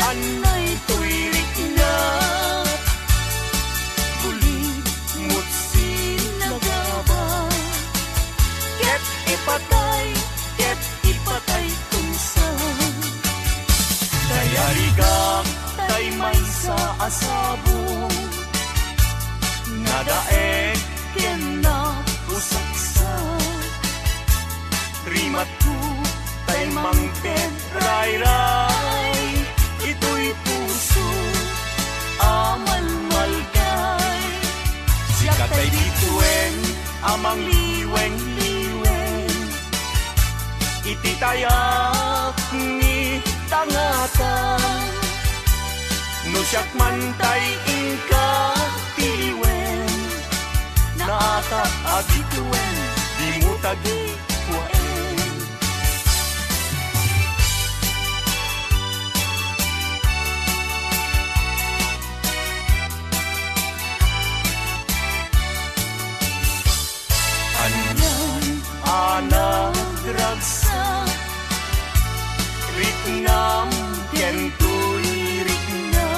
anay tuirik na bulig mutsin nagaba ket ipatay tunsa dayarigak tay may sa asabong nadaek ken na usaksa rimat ko tay mangped ray-ray ito'y puso amalmalkay siya tay dituen amang liweng-liweng ititayak ni tangatan no siyak man tay ingka tiliwen naata abituen di mo tagi kuwaen anak ragsa ritnam kentuy ritna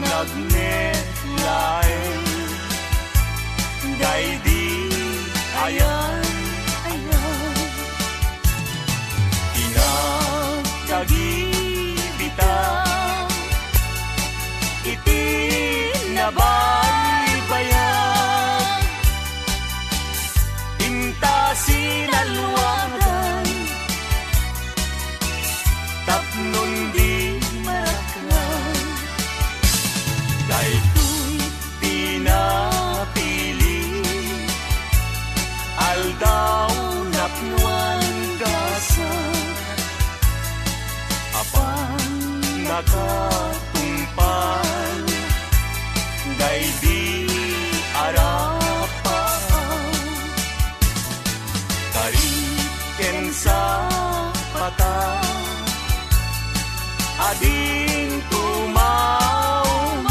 nagnelay daydi ayan tinagkagibitaw iti nabaybayan sinalwagan tapnon di marakran daytoy pinapili aldaw napnuan gasa apan nakatungpal daydi arapan ken sa mata ading tumauman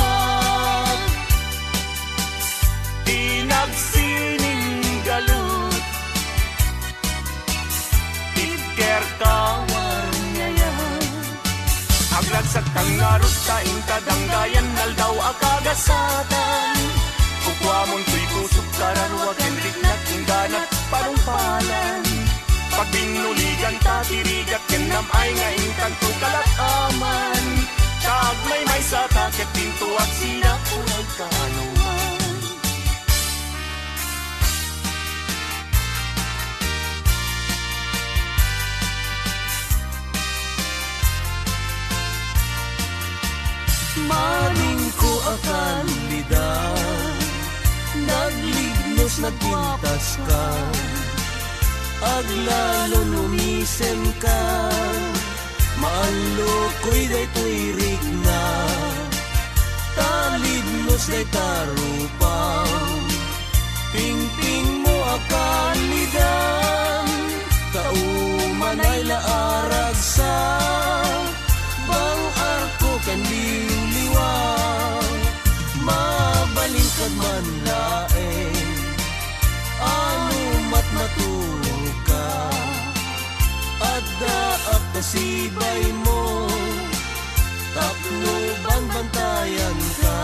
tinagsining galut tidker kawar ngayan aglagsak tangarot taing kadanggayan naldaw akagasatan kukwamon tuy kusok kararwa kenrik na tingganat parumpalan pagbinuligan tatirigat kenam ay nga inkanto kalat aman kagmay may sa taket pinto at sila kulay kanuman maling ko akalidad naglignos nagpintas ka aglalo lumisem ka maalo ko'y daytoy rigna talidnos day tarupaw pingping mo akalidan kauman ay laarag sa bang arko kan liwliwaw mabalingkad man laeng ano matmatulog daak kasibay mo tapno banbantayan ka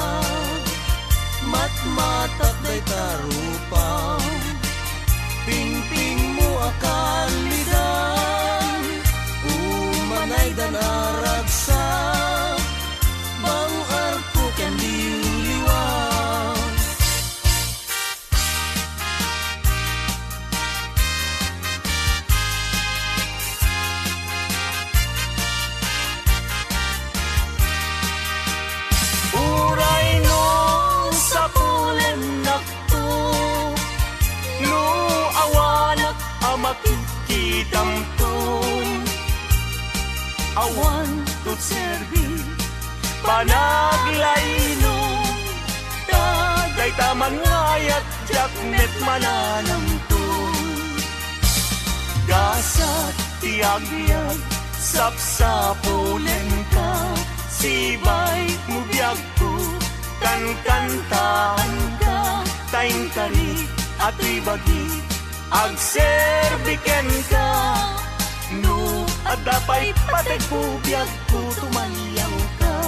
matmatak day tarupaw pingping mo akalidan umanay dan arag sa bang arko ken liwliwaw makikidamton awan tut serbi panaglayno taday taman ngayat jaknet mananamton gasat tiag-biag sapsapulen ka sibay mo biyag ko kan-kantaan ka tayong tarik at ibagi agserbiken ka no at dapay patay ko biyag ko tumalyaw ka.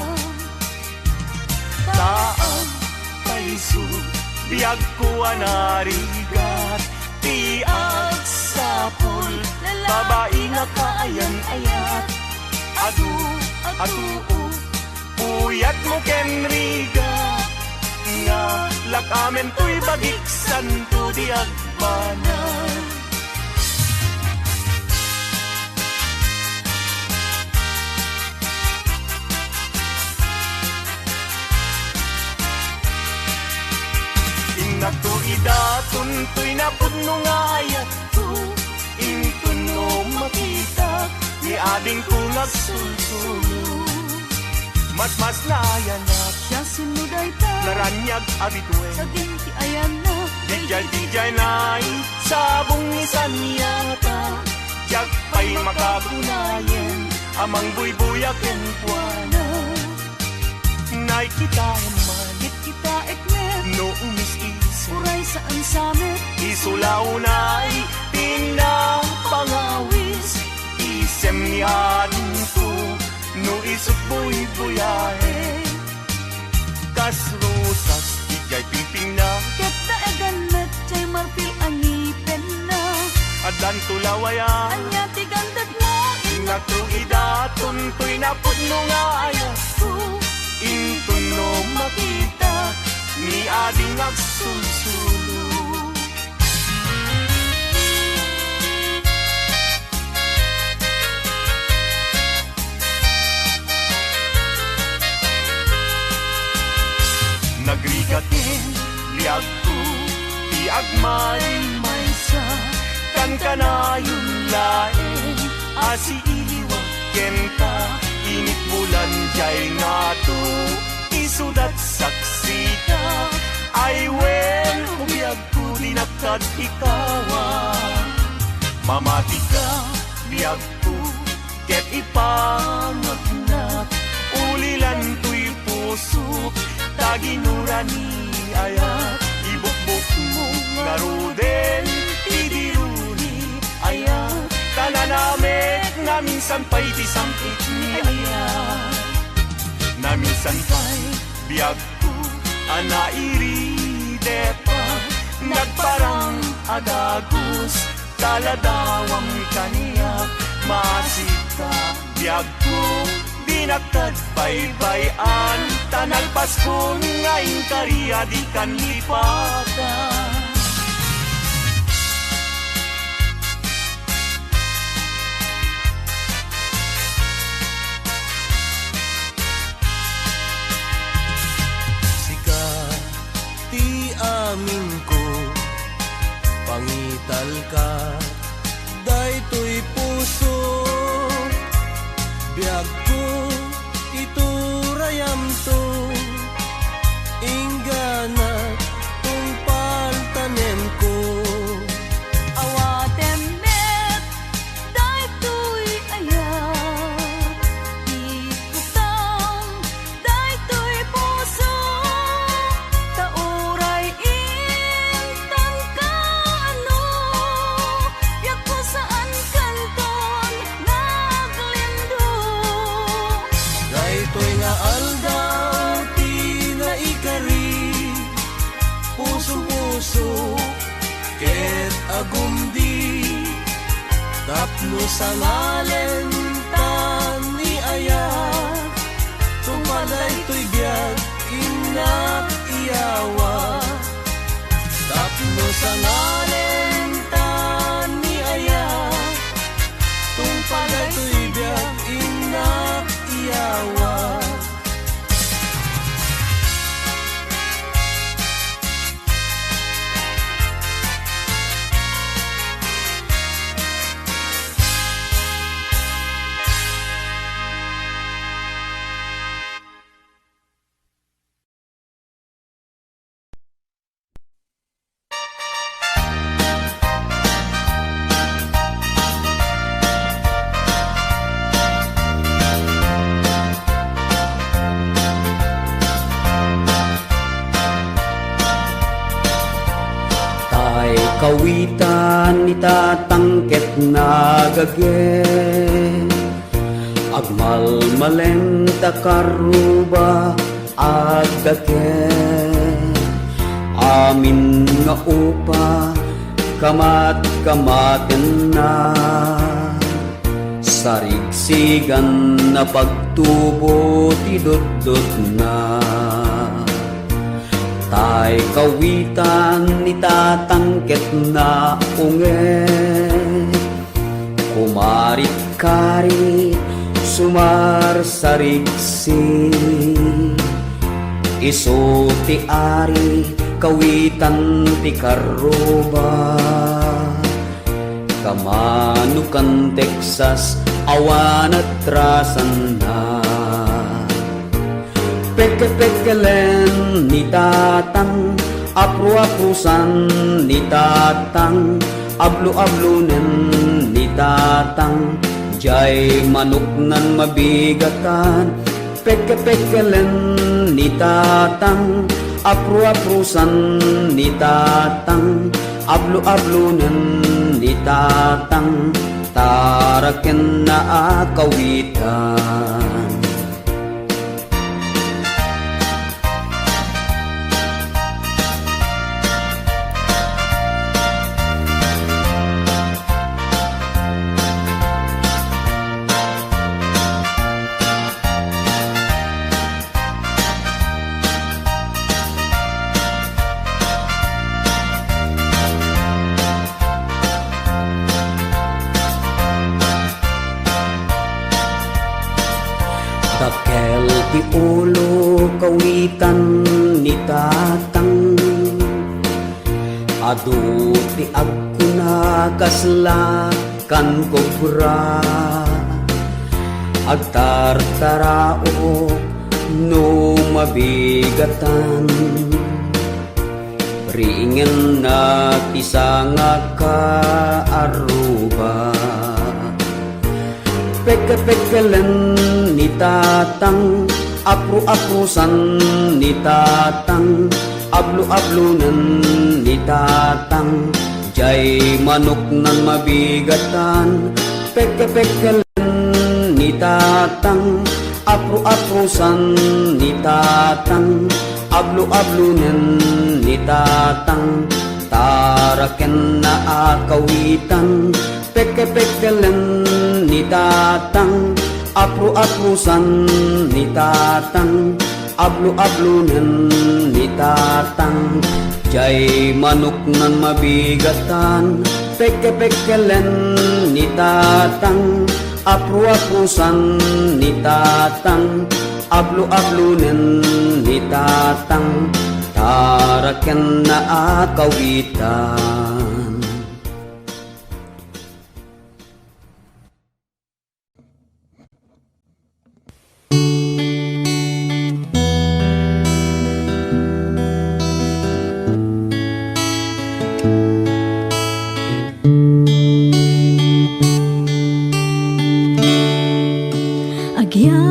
Taang paiso biyag ko anarigat, tiag sapol babae nga kaayan-ayat. Adu, puyat mo kenriga, nga lakamen to'y bagik santo di agbana. Inak to idaton to'y napudno nga ayat to, intun no makita ni ading ko nagsulsulo. Mas nayanak Siya sinuday ta naranyag abituen, sa ginti ayan na dijay na'y sabong isan yata. Diyak pa'y makabunayen amang buybuyaken puana. Nay kita man Git kita eknet no umis-isip, uray saan samet isulaw na'y pinapangawis. Isem ni adin ko no isuk buy-buyahe, kas rosas dijay pimping na ket na eganet chay marfil ang ngipin na adan tulawayan. anya tigandag mo Inak to idaton to'y napudno nga ayat ko, intun no makita ni ading agsulsulo. Nagrigatin liag ko ti agmay maysa, kan kanayong laeng asi iliwag kenta. Init bulan jay nga to isudat saksita, ay wen umiyag ko dinapkat ikawa. Mamati ka biyag ko ket ipangagnat, ulilan to'y puso taginura ni ayat. Ibukbuk mo nga rudel idiruni ayat, tananamek na minsan pa'y disampit ni ayat. Na minsan pa'y biyag ko anairi depa, nagparang adagos taladawang kaniyak. Masika biyag ko dinagtad baybayan, tanalpas ko ngayon kariya di kan lipatan. Sika ti amin ko, pangital ka, daytoy puso, biyag ko iturayam to, inggana tungpal tanem ko. awatem met daytoy ayat, ikutang daytoy puso, tauray intang kaano, yak ko saan kanton naglindo. Daytoy nga aldaw ti naikari, puso-puso ket agumdi, tapno sa ngalen tan ni ayat, tumalay to'y biyag inak iyawa, tapno sa ngalen tan ni ayat, tumalay to'y biyag inak iyawa. Kawitan itatangket nagagay, Malmaleng takaruba agdake amin nga upa kamat-kamaten na sarigsigan na pagtubo ti dot na tay kawitan ni tatangket na unge kumarit-kari sumar sarigsi iso ti ari kawitan ti karuba kamanukan Texas awan at rasan na peke-pekelen ni tatang apru-aprusan ni tatang ablu-ablunen ni tatang jay manok nan mabigatan peke-pekelen ni tatang apru-aprusan ni tatang ablu-ablunen ni tatang taraken na akawitan Takel ti ulo kawitan ni tatang adu ti agkuna kaslakan kobra agtartarao no mabigatan ringen na tisanga ka aruba peke-pekelen ni tatang apru-aprusan ni tatang ablu-ablunan ni tatang jay manok nan mabigatan peke-pekelen ni tatang apru-aprusan ni tatang ablu-ablunan ni tatang taraken na akawitan peke-pekelen ni tatang apru-aprusan ni tatang ablu-ablunen ni tatang jay manok nan mabigatan peke-pekelen ni tatang apru-aprusan ni tatang ablu-ablunen ni tatang taraken na akawitan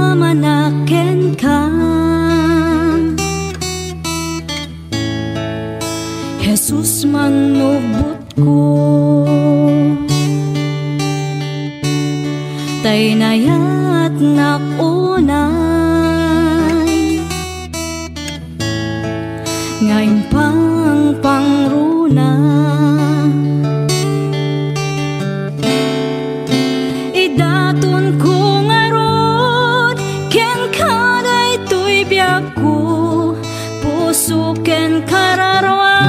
Agyamanaken ka Jesus manubot ko tay nayat nakunay ngayon pang pangruna idaton ko puso ken kararwa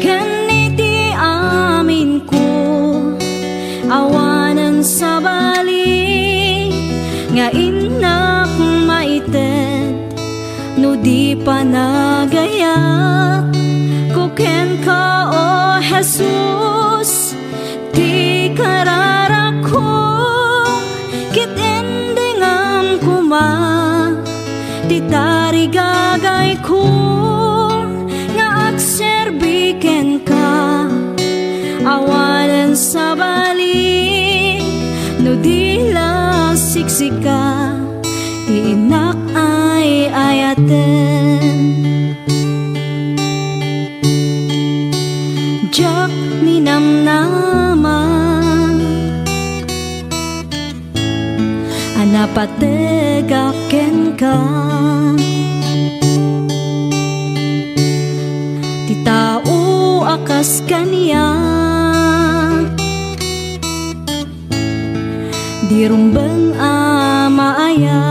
ken iti amin ko awanan sa bali nga inak maited no di pa nagaya ko ken ka o Jesus ti karara ko kit endingam kuma ti tarigagay ko nga agserbiken ka awalan sa bali no dila siksika inak ay ayaten jak ninamnama Anapategaken ka ti tao akas kaniya di rumbeng amaaya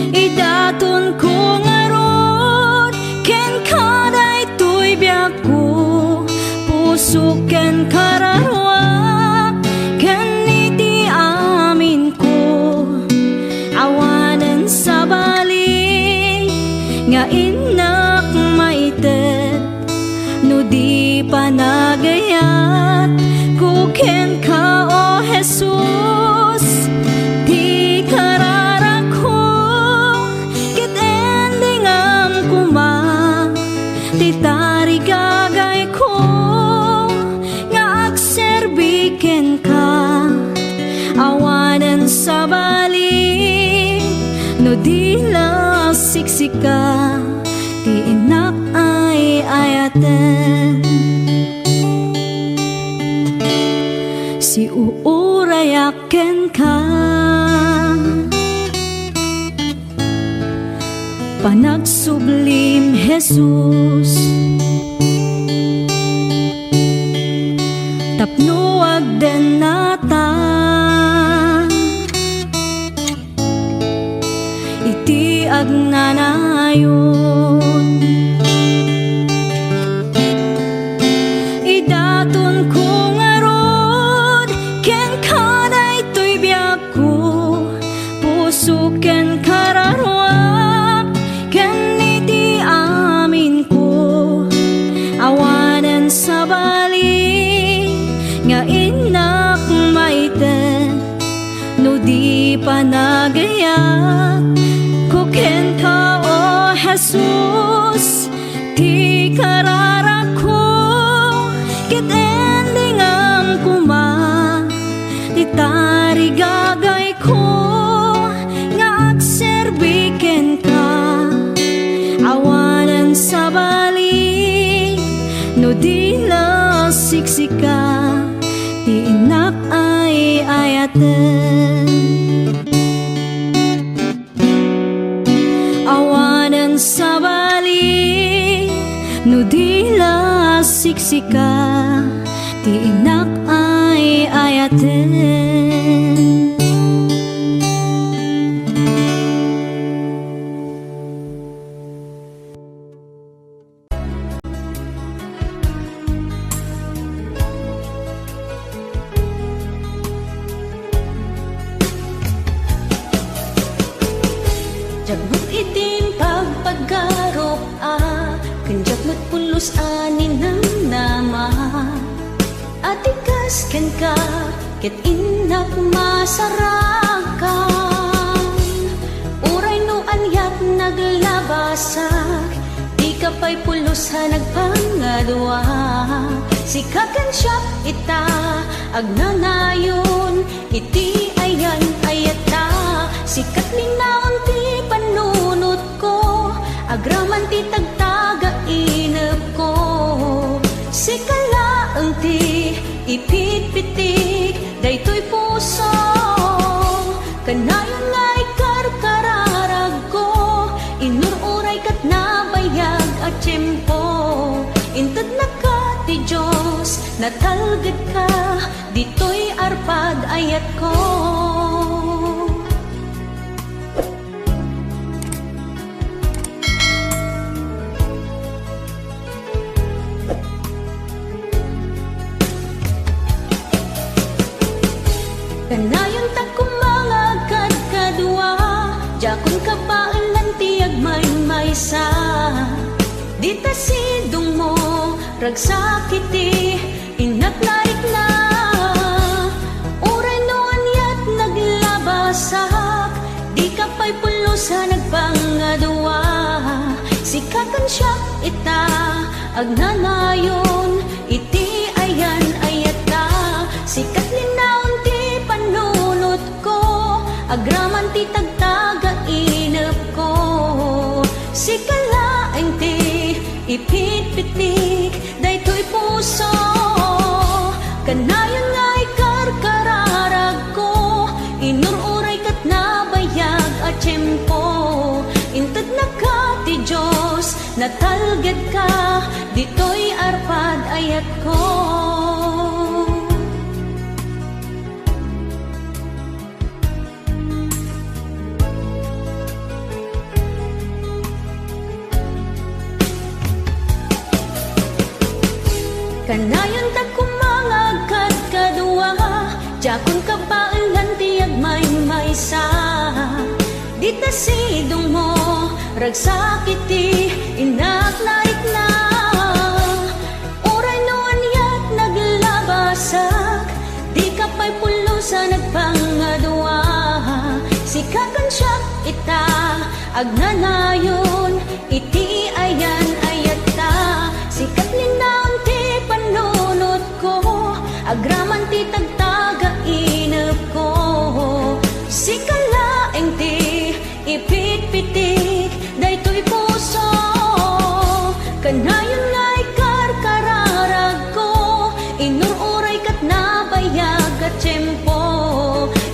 idaton ko ngarod ken kaday tuy biyak ko puso ken kararwa ken iti amin ko awanen sa bali nga inak maitet no di panagayat kuken ka o Jesus ti kararak ko ket endingam kuma ti tarigagay ko nga agserbiken ka awanen sa bali no di lasiksika ti inak ay ayaten si uurayaken ka panagsublim Jesus tapno agden nata iti agnanayon idaton ko ngarod ken kaday tuy biyak ko puso ken kararwa ken iti amin ko awanen sa bali nga inak maiten no di panagayat kuken ka o Jesus ti kararak ko ket endingam kuma ti tarigagay ko nga agserbiken ka awanen sa bali no di lasiksika ti inak ay ayaten awanen sa bali no di lasiksika ti inak ay ayaten Jagmut itim pagpagarop kenjak met pulus anin ng nama atikas ken ka ket inak masarakan uray no anyat naglabasak di ka pa'y pulus ha nagpangadwa sikaken siya ita agnanayon iti ayan ayata sikat linaon ti panunot ko agraman ti tagtaga inep ko sikalaeng ti ipitpitik daytoy puso kanayon ngay karkararag ko inururay kat nabayag at tiyempo inted na ka ti Diyos natalged ka ditoy arpad ayat ko kanayon ta kumangagad kadua jakon kapailan ti agmaymaysa dita sidong mo ragsakiti inaglaik na uray no anyat naglabasak di ka pa'y pulusa nagpangadua sikakan siya ita agnanayon iti ayan ayata sikat linaon ti panunot ko agraman ti tagtaga inep ko sikalaeng ti ipitpitik daytoy puso kanayon nga natalged ka, dito'y arpad ayat ko. Kanayon ta kumangagkat kadua, jakon ka baalan tiyag may-maysa. Di ta sidong mo, ragsakiti, inaklaik na. Uray no anyat naglabasak, di ka pa'y pulusa nagpangadua. Sikakan siya ita, agnanayon, iti ayan ayat ta. Sikat linaon ti panunot ko, agraman ti tagtaga inap ko. Sikalaeng ti ipit-pitik, daytoy puso. Kanayon nga'y karkararag ko, inururay kat nabayag at tiyempo.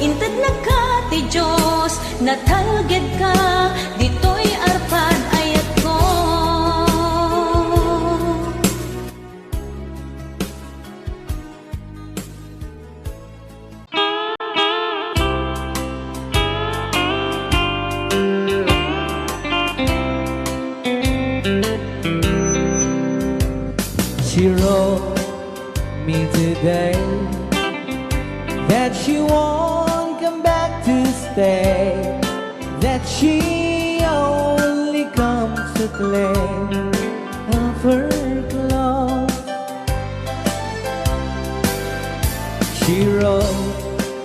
Inted na ka ti Diyos, natalged ka, dito'y arpad ayat ko. She wrote me today that she won't come back to stay, that she only comes to claim of her clothes. She wrote,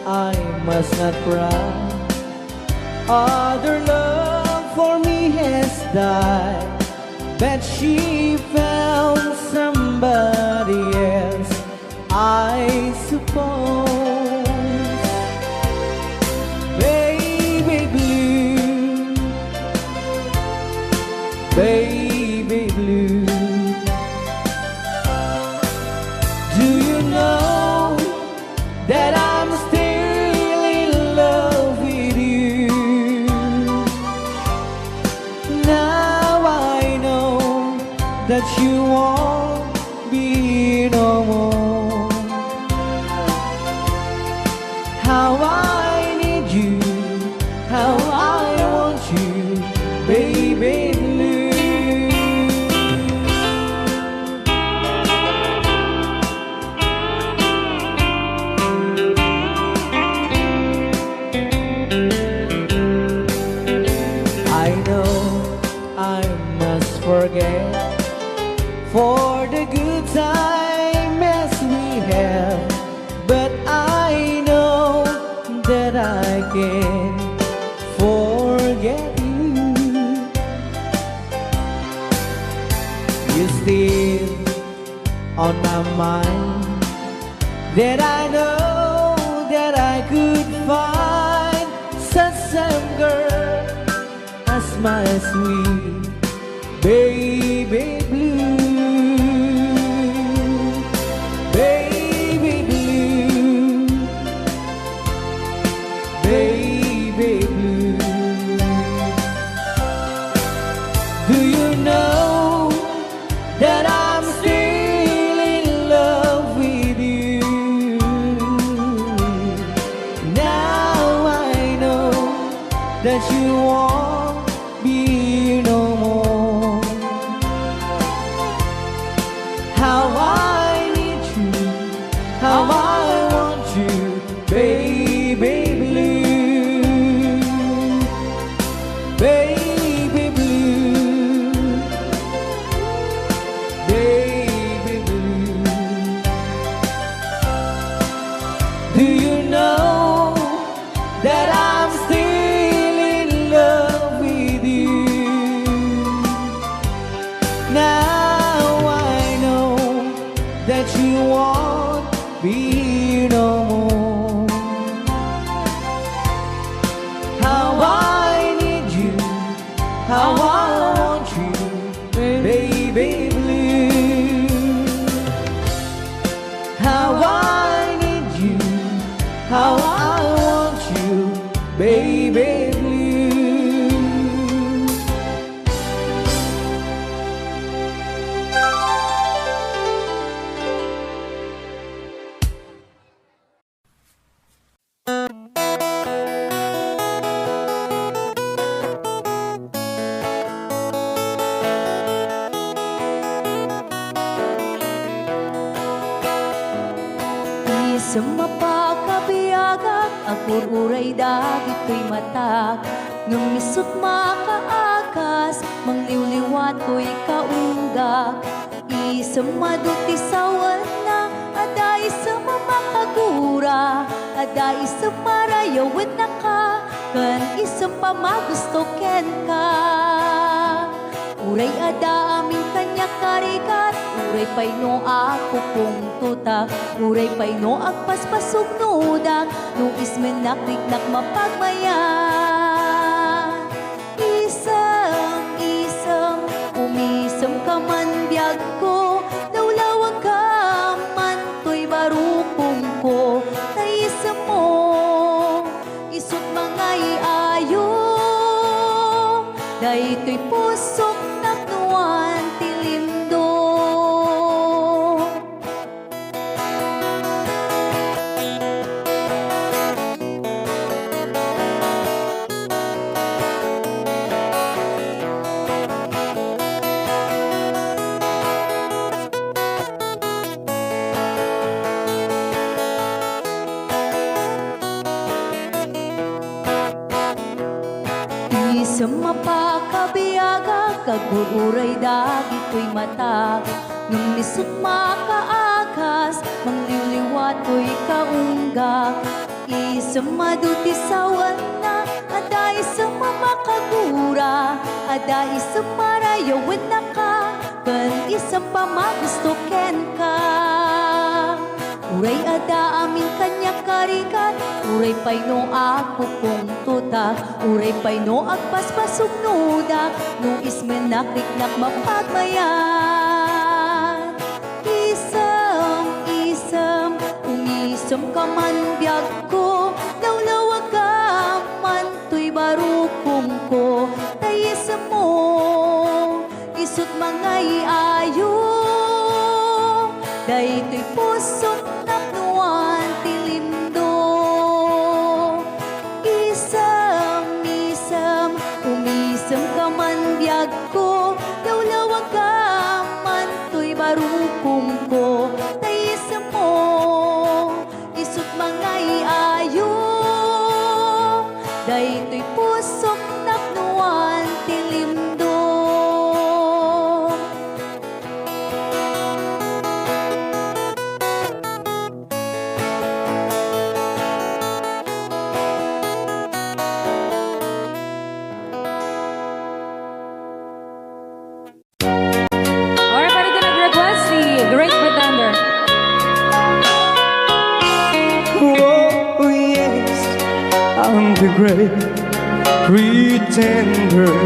I must not cry, other love for me has died, but she found somebody else, I suppose. Baby blue, baby blue, do you know that I'm still in love with you? Now I know that you won't be no more. How I need you, how I want you, baby blue. I know I must forget for the good time as we have, but I know that I can forget you. You're still on my mind, that I know that I could find such some girl as my sweet baby blue. Baby blue, baby blue, do you know that I'm still in love with you? Now I know that you won't be no more. How I need you, how I want you, baby blue, baby blue, baby blue. Do you know that I'm still in love with you? Now I know that you won't be no more. Isa mapakabiyagak, agururay dagit ko'y matag. Ngamisot makaakas, mangliwliwat ko'y kaunggak. Isa maduti sawan na, ada isa mamakagura. Ada isa marayawin na ka, kan isa pa magusto ken ka. Uray ada aming kanya karikat, uray pay no ako kong tutak, uray pay no agpaspasog nudak, no ismen nakliknak mapagmayan. Isam, umisam ka man biyag ko, lawlawag ka man to'y barukong ko, taisam mo, isot mga iayo, dahi to'y pusok naknuan tilindo. Isang mapakabiyaga, kagururay dagit ko'y matag. Nung lisot makaakas, mangliwliwat ko'y kaunggak. Isang maduti sawan na, ada isang mamakagura. Ada isang marayawin na ka, kan isang pamagusto ken ka. Uray ada amin kanya karikat, uray pay no ako kong tutak, uray pay no agpaspasog nudak, no ismen nakliknak mapagmayan. Isam, umisam ka man biyag ko, lawlawag ka man to'y barukong ko, tayisam mo, isot mga iayo, dahi to'y pusot naknuan tilindo. Isam, umisam ka man biyag ko, lawlawag ka man to'y barukong ko, taisam mo, isot mga iayo, dahi to'y pusok naknuan tilindo. Alright, pwede ka nag-request si Great Pretender. Oh yes, I'm the great pretender,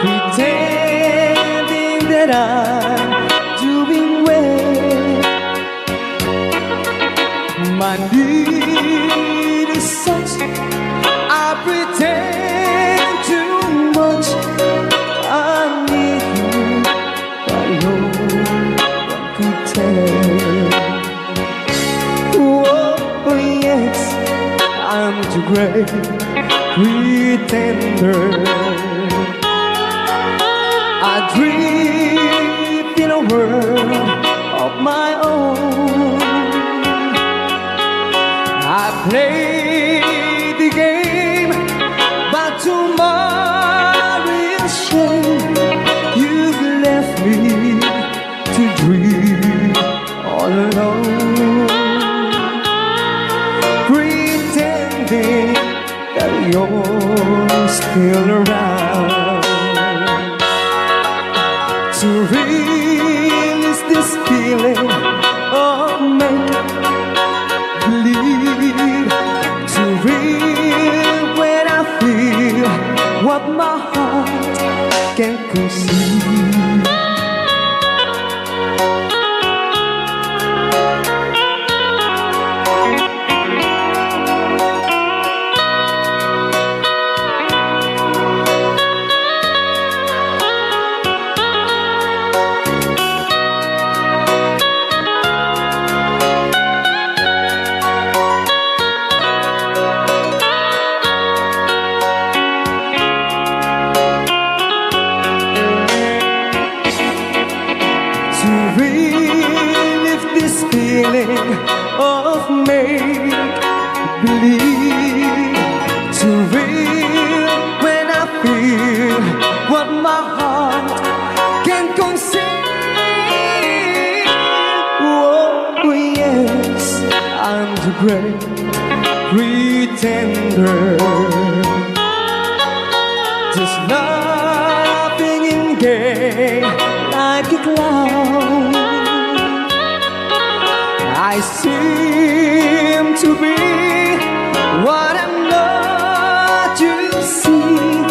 pretending that I'm doing well. My need is such, I pretend too much. I need you, but no one could tell. Oh yes, I'm the great pretender. I dream in a world of my own. I play the game, but tomorrow is shame. You've left me to dream all alone, pretending that you're still around. To release this feeling of make-believe, to real when I feel what my heart can't conceive. of make-believe to real when I feel what my heart can conceive. Oh yes, I'm the great pretender, just laughing in gay like a clown. I seem to be what I'm not. You see,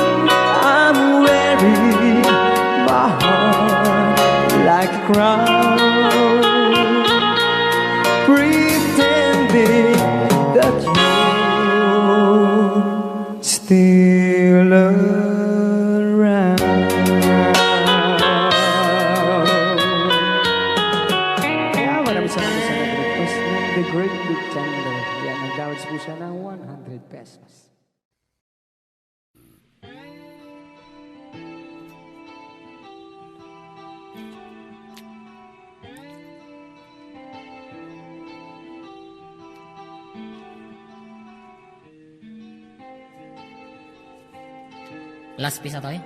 I'm wearing my heart like a crown, pretending that you're still around. Kaya maraming salamat sa request ng The Great Big Thunder. Yan, nag-downloads po siya ng 100 pesos. Last piece atoy.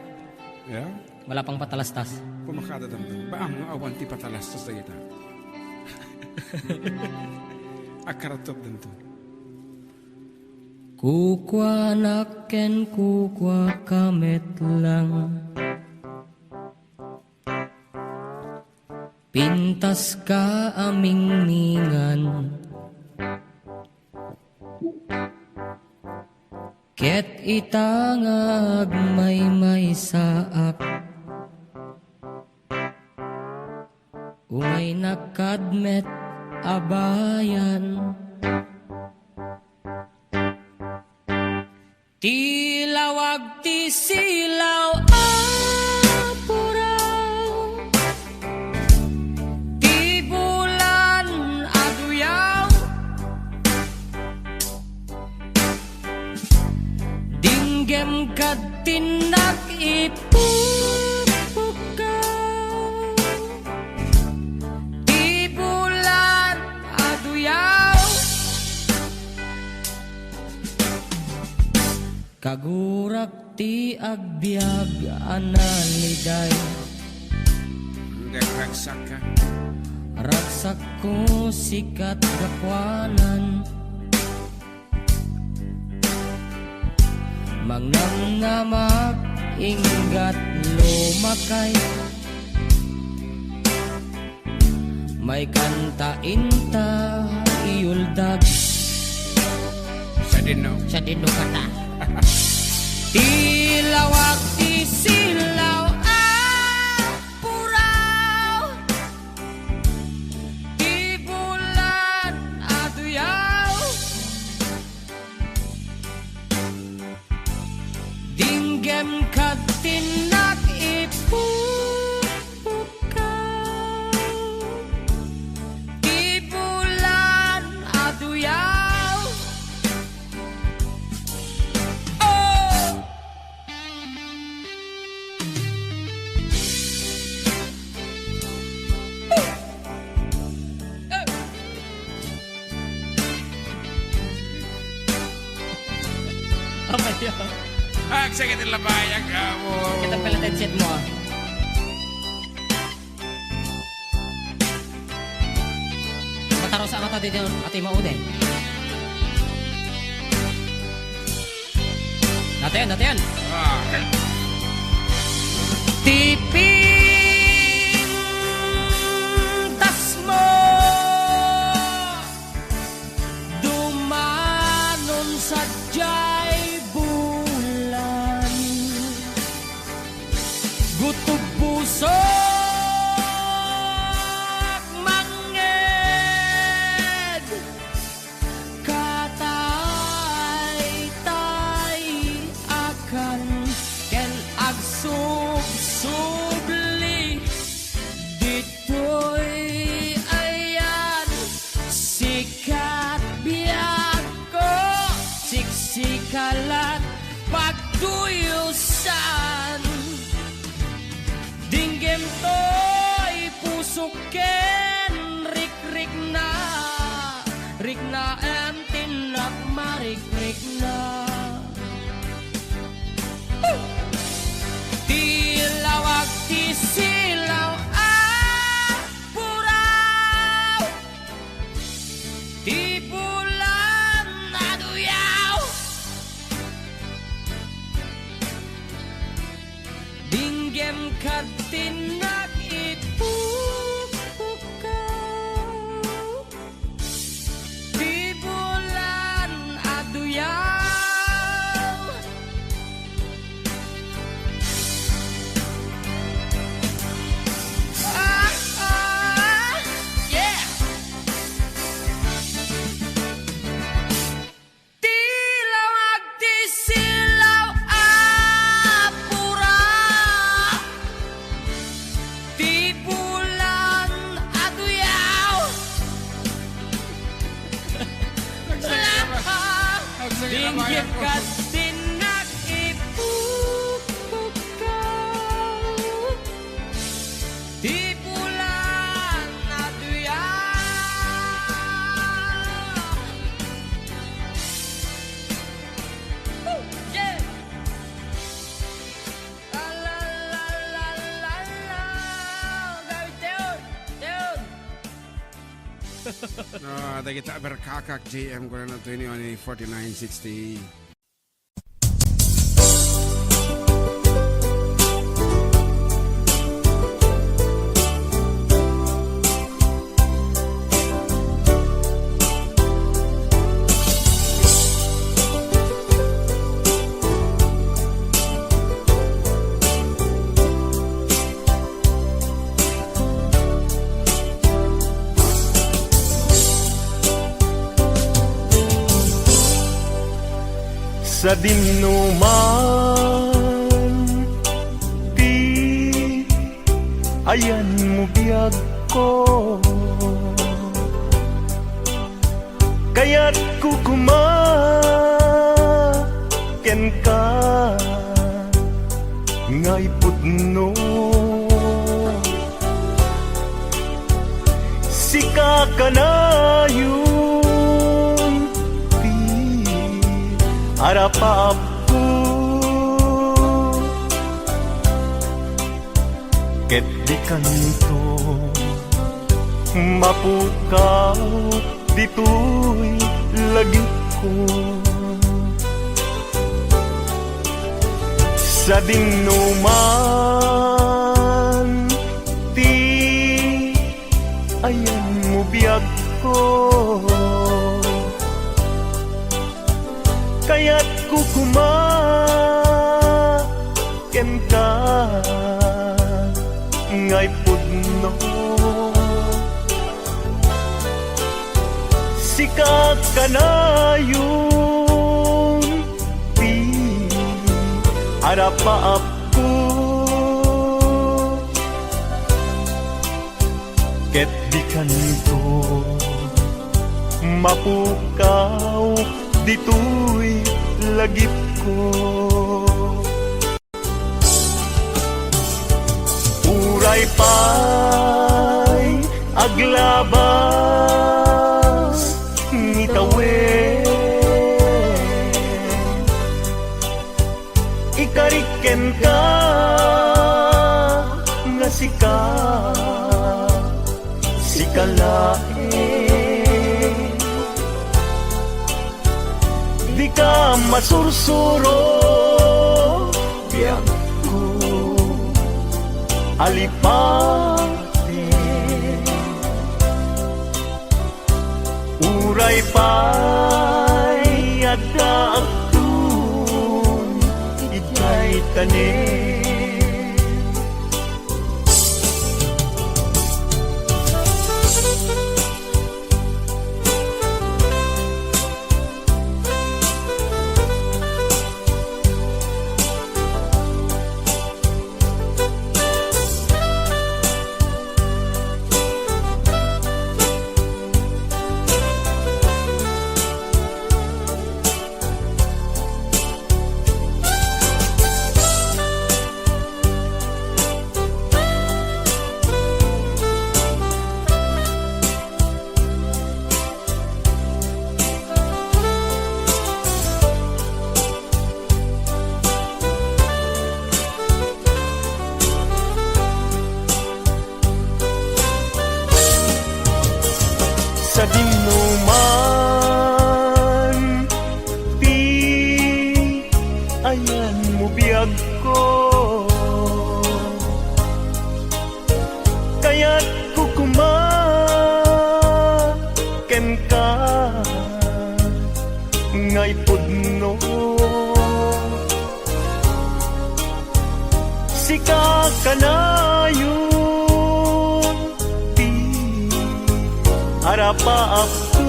Ya, Wala pang patalastas. pumakada damdam. Ba ang awan ti patalastos na kita. Akaratop danto. Kukwa naken kukwa kamet lang. Pintas ka aming mingan. Ket itangag may saak. Umay nakadmet abayan. Tilawag ti silaw apuraw. Ti bulan aduyaw. Dinggem kad tinak ipupukaw. Ti bulan aduyaw. Kagurak ti agbyag analiday. Nagraksak ka. Raksak ko sikat gakwanan. Mangnangamak inggat lumakay. May kanta inta iuldag. Sa dino. Sa dino kata. Tilawag ti silaw apuraw. Ti bulan aduyaw. Dinggem kad tinak ipupukaw. Ti bulan aduyaw. Oh! Apa ya? Sige labayag ka mo. Kita pala headset mo ah. Mataro sa mata dito at imaude. Natin. Ah, Tiping tas mo dumanon sa jay bulan. Gutub puso manged katay-tay akan ken agsub-subli dito'y ayan sikat biyag ko siksikalat pagduyusan dinggem to'y pusok ken rik-rik na laen tinak marikrik na tilawag ti silaw puraw ti bulan naduyaw dinggem katinak ipupukaw ti bulan aduyaw yeah tilawag ti silaw apura ti bulan aduyaw dinggit kat tinak ipupukaw ti bulan aduyaw yeah la la la la la la David Teod Da kita berkakak JM ko na 214960. Sa dinuman ti ayan mo biyag ko kaya't kukumaken ka ngay pudno sika kanayon harap ko ket di kanto mapukaw dito'y lagi ko sa dinuman ti ayan mo biyag ko kaya't kukumaken ka ngay pudno sika kanayon ti harapaap ko ket di kanto mapukaw dito'y lagip ko uray pa'y aglabas ngitawen ikariken ka nga sikalae di ka masursuro biyak ko alipate uray pa'y adakun ikay tanin ken ka ngay pudno sika kanayon ti harapa ako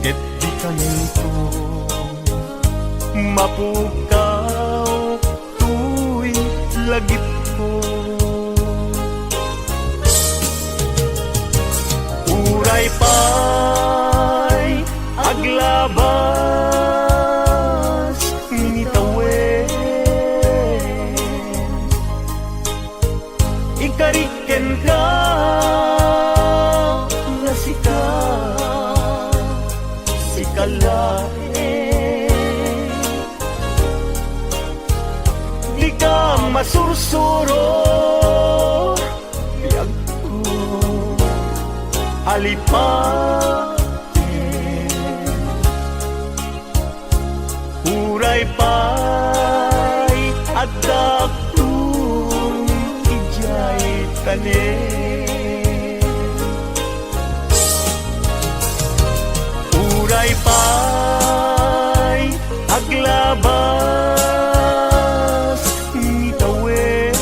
ket di kanito mapukaw tuy lagip ko uray pa'y aglabas minitawen ikariken ka nga sikalae di ka masursuro biyag ko alipate uray pa'y adaptun ijay tane uray pa'y aglabas ngitawen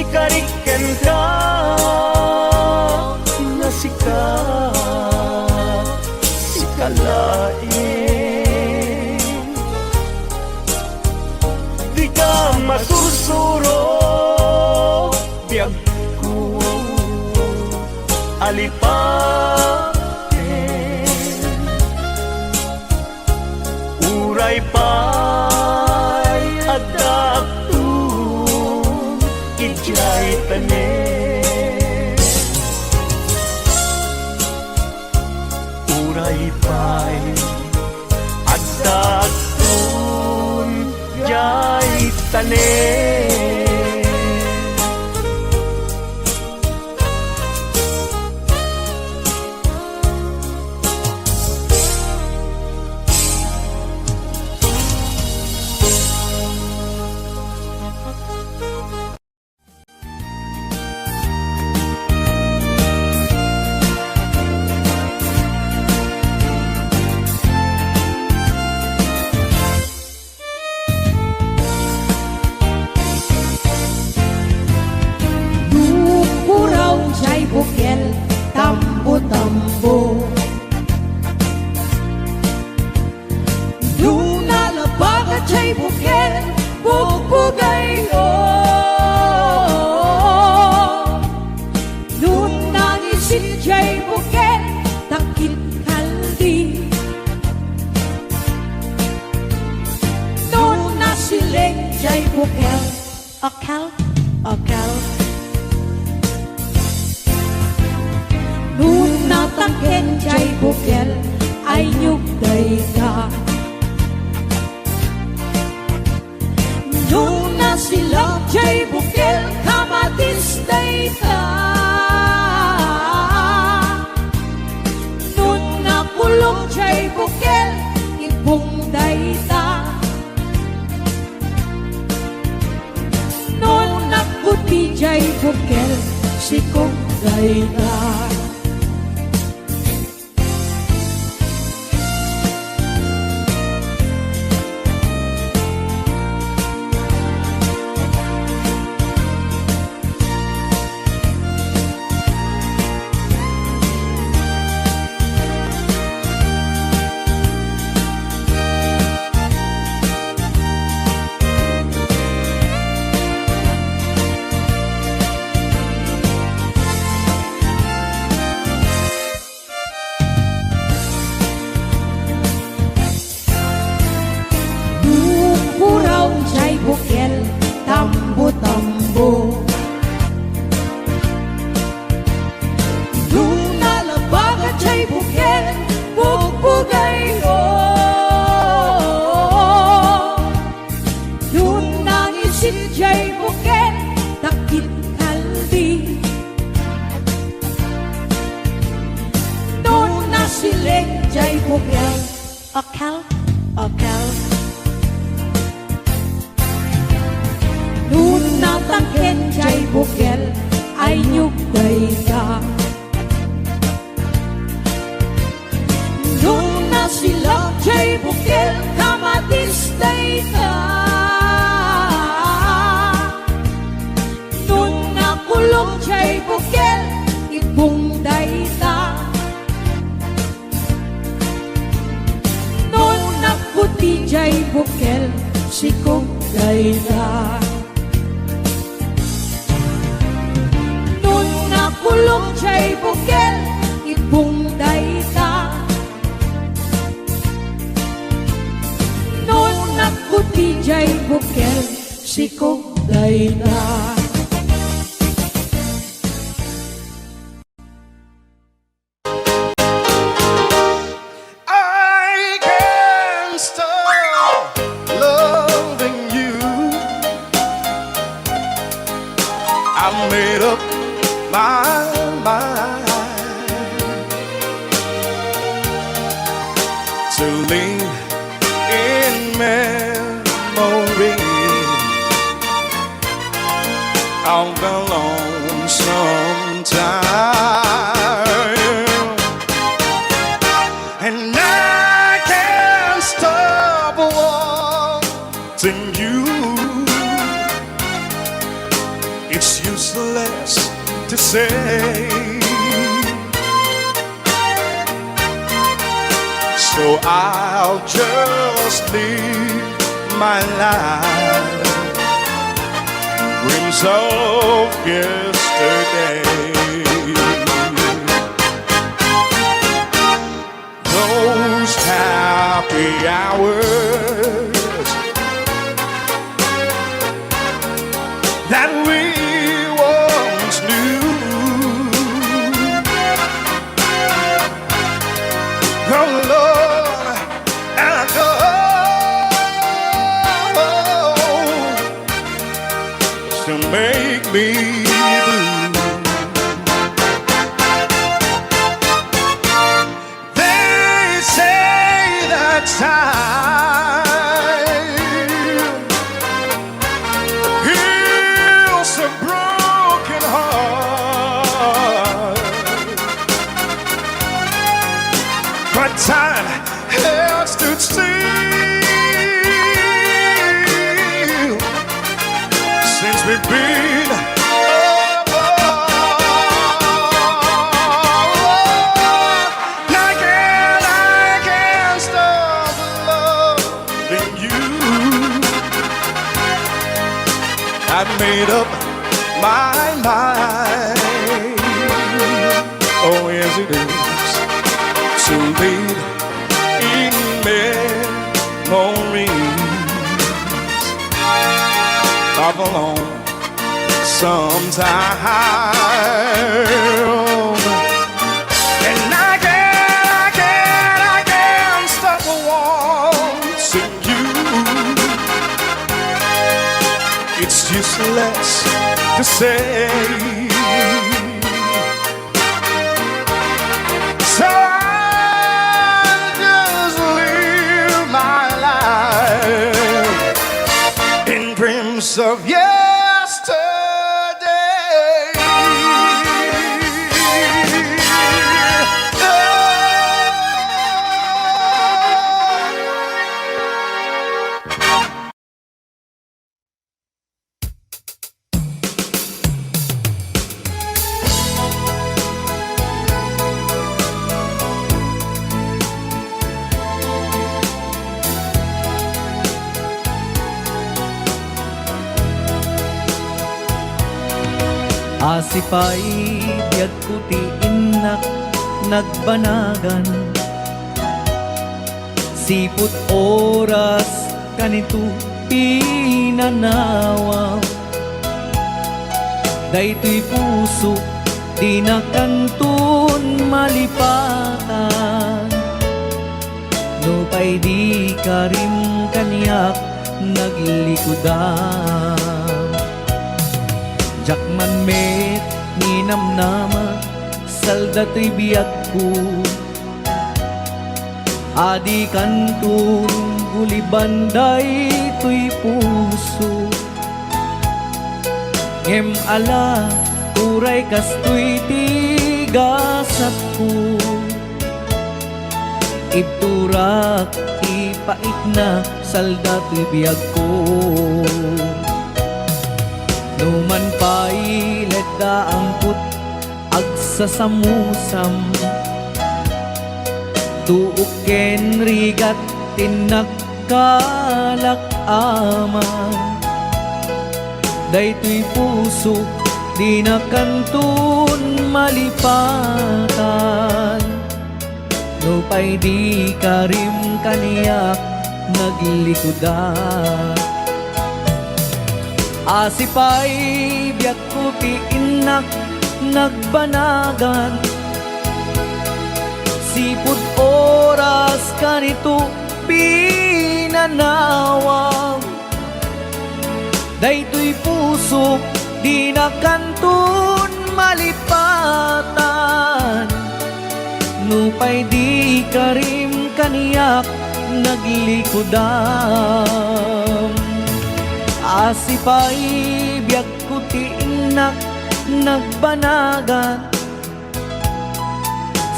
ikariken ka nga sikalain di ka masursuro biyag ko alipate uray pa'y adaptun ijay tane uray pa'y adaptun jay tane Puraw jay bukel tambo-tambo Luna labaga jay bukel bugbugay Luna nisit jay bukel takit kaldi Luna siling jay bukel akal Luna tangken jay bukel ay nyugday ka Luna sila jay bukel kamatis day ka Luna kulong jay bukel ipong day ta Luna kuti jay bukel sikong day ka jay bukel kamatis day ka. Nung nakulog jay bukel ibong day ka. Nung naputi jay bukel sikog day ka. Nung nakulog jay bukel ibong day ka. Nung naputi jay bukel sikog day ka. I can't stop loving you. I made up my mind to live in memory of the lonesome time, and I can't stop wanting you. It's useless to say, so I'll just live my life, dreams of yesterday. Those happy hours that we once knew. Oh Lord, and I go to make me blue. They say that time heals a broken heart, but time has stood still since we've been apart. I can't stop loving you. I've made up my mind. Oh yes it is, to live in memories of a lonesome time, and I can't stop wanting you. It's useless to say, so I'll just live my life in dreams of yesterday. Asipay diag kuti inak nagbanagan, siput oras kanito pinanawa. Daytoy puso di na kantun malipatan, no pay di ka rin kaniyak naglikudan. Jakman met ni namnama salda to'y biyag ko, adi kantun gulibanday to'y puso. Ngem ala uray kastoy tigasat ko, Ibturak ipait na salda ti biyag ko. Numan pa'y ledda ang put agsasamusam, tuuken rigat tinagkalak aman. Daytoy puso di na kantun malipatan, no pa'y di karim kaniyak naglikudan. Asipay biyak ko ti inak nagbanagan, sipud oras kanito pinanawang. Daytoy puso di na kantun malipatan, no pa'y di karim kaniyak naglikudan. Asipay biyak ko ti inak nagbanagan,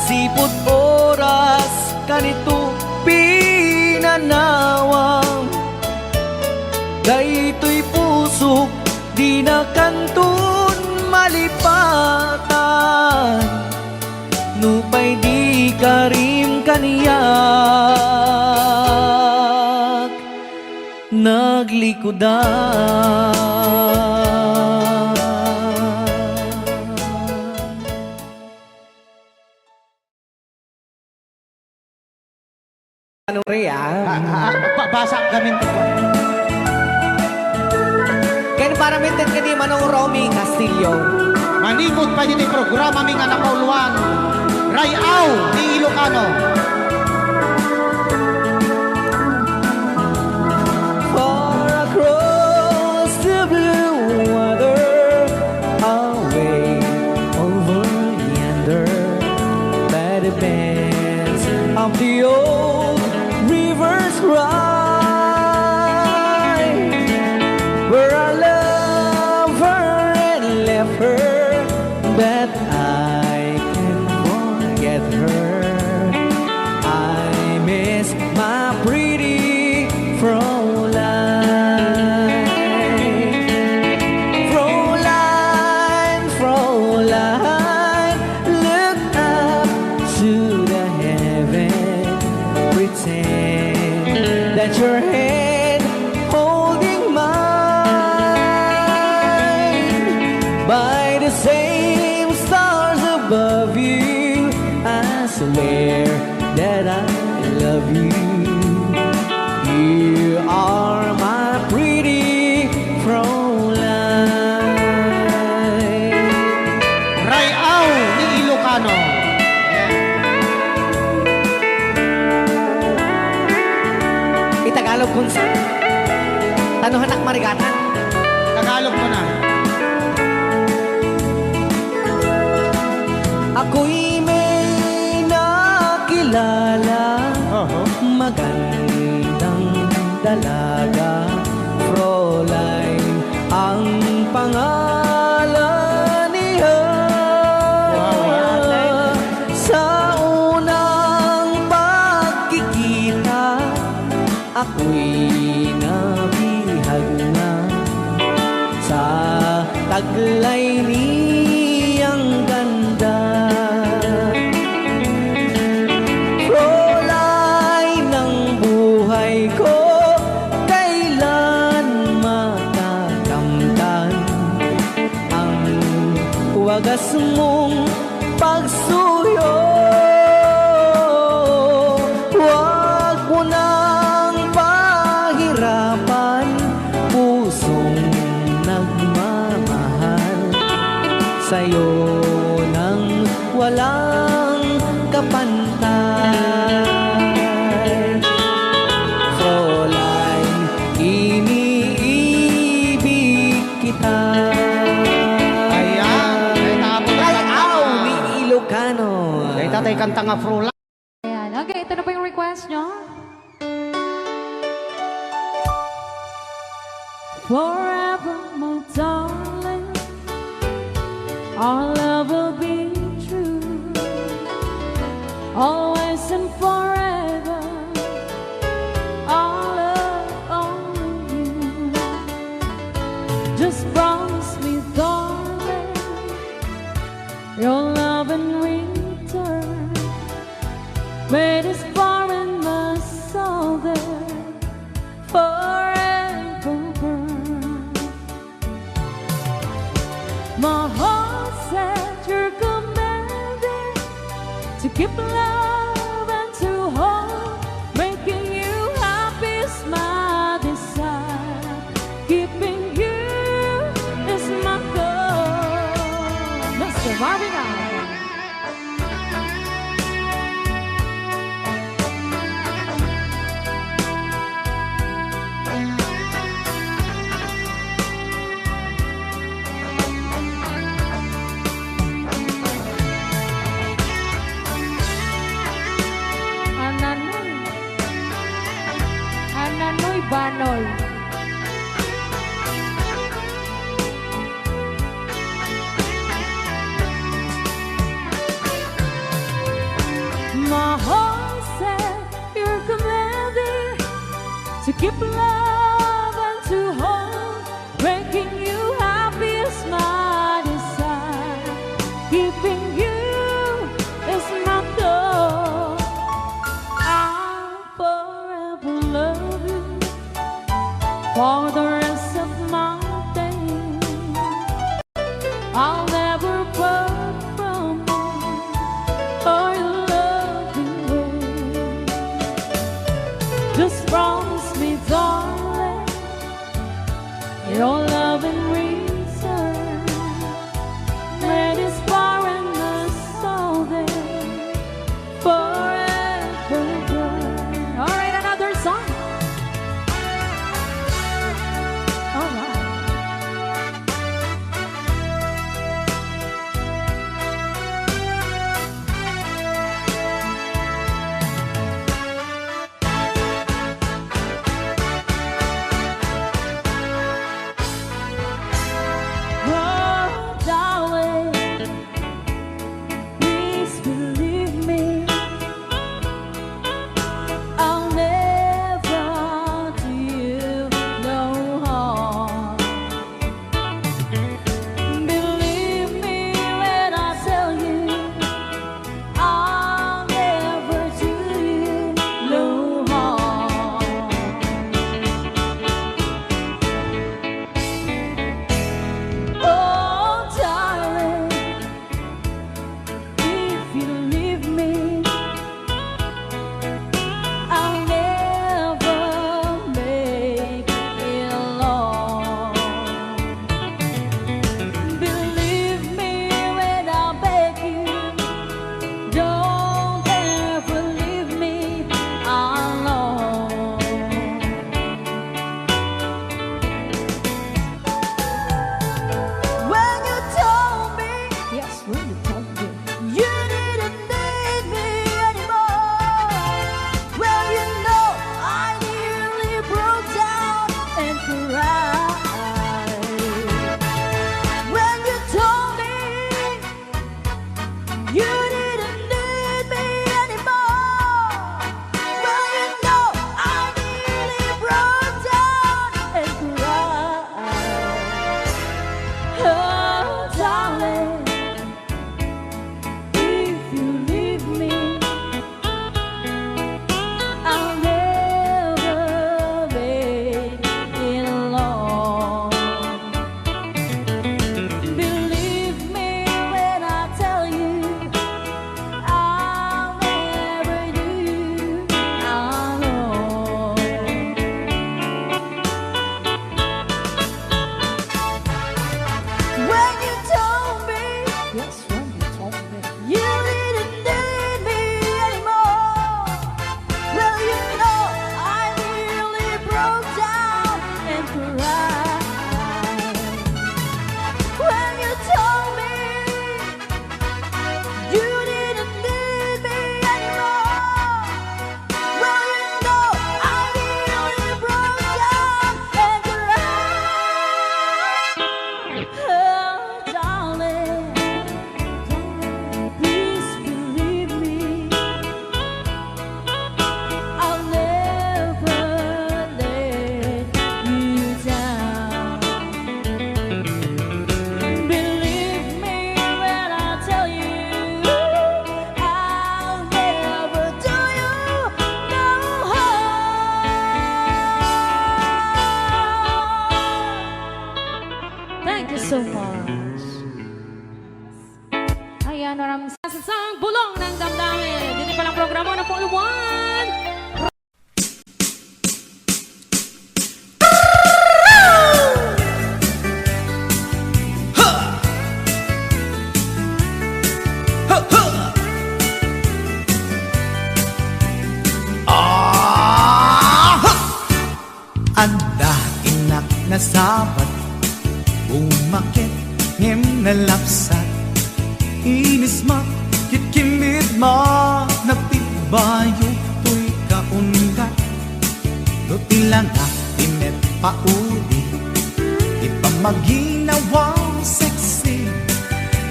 sipud oras kanito pinanawang. Daytoy puso di na kantun malipatan, no pa'y di karim kaniyak naglikudan. Ano rin Basa gamin ko. Kaya para mintin ka di Manong Romy Castillo. Manipot pa dito yung programa ming anak kauluan. Rayaw ni Ilocano. Far across the blue water, away over yonder, by the banks of the old rivers ride, where I love her and left her, but I can't forget her. I miss my pretty Fräulein. Fräulein, Fräulein, look up to the heaven, pretend that your hand holding mine. By the same stars above you, I swear that I love you. You are my pretty Fräulein. Rayaw ni Ilocano. Itagalog kung sa tanuhanak marigatan. Tagalog mo na. Ako'y may nakilala, magandang dalaga, Fräulein ang pangalan niya. Sa unang pagkikita, ako'y nabihag na sa taglay niyang ganda. Fräulein ng buhay ko, kailan matakamtan ang wagas mong pagsuyo. Huwag mo nang pahirapan pusong nagmamahal sa'yo nang walang kapantay. Fräulein, iniibig kita. Ayan. Rayaw ni Ilocano. Kaya tatay kanta nga Fräulein. Ayan. Okay, ito na po yung request nyo. Forever, my darling, our love will be true, always and forever. My heart said you're commanded to keep love and to hold, making you happy is my desire. Keeping you is my goal. Mr. Marvin Allen. Ananoy Banoy. My heart said you're commanded to keep love and to hold, making you happy is my desire. Keeping you is my goal. I'll forever love you for the rest of my days. I'll never part from you or your loving way. Just promise me, darling, your love in return. May this foreignness all day forever burn. All right, another song. All right. Ayan, maraming sasasang bulong ng damdamin. Dito palang programa na po, Luwan. Anda inak na sabat umakit ngem na lapsat inis ma kitkimid ma nagtibayo tuy kaungat do tilang timet paudi ipamaginawang sexy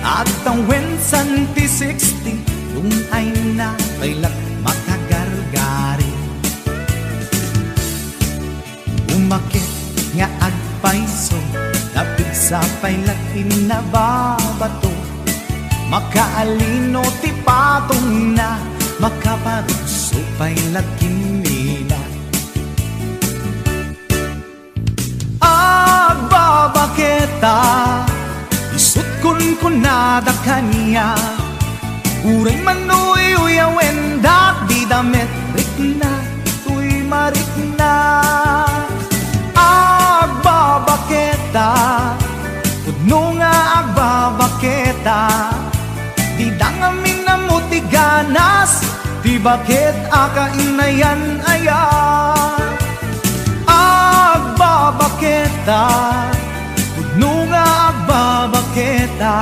at ang wensan ti 60 yung ay na bailat makagargari umakit nga agpaiso napig sa pailat inababato makaalino ti patong na makaparuso pailat kinila agbabaketa isut kun nada kanya uray manuy uyawendak di damit rikna tuy marikna agbabaketa Pudno nga agbabaketa Di dangamin na muti ganas Di bakit akainayan aya Agbabaketa Pudno nga agbabaketa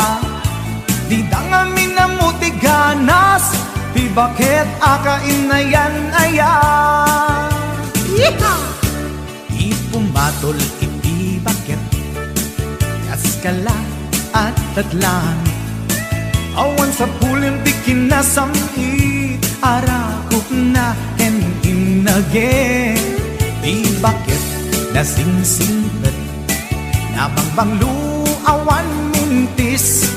Di dangamin na muti ganas Di bakit akainayan aya Yeehaw! Ipumatol iti bakit Kaskala at tadlan Awan sa pulim di kinasami Arakot na and inage Di bakit nasingsingpet Nabangbanglu awan mintis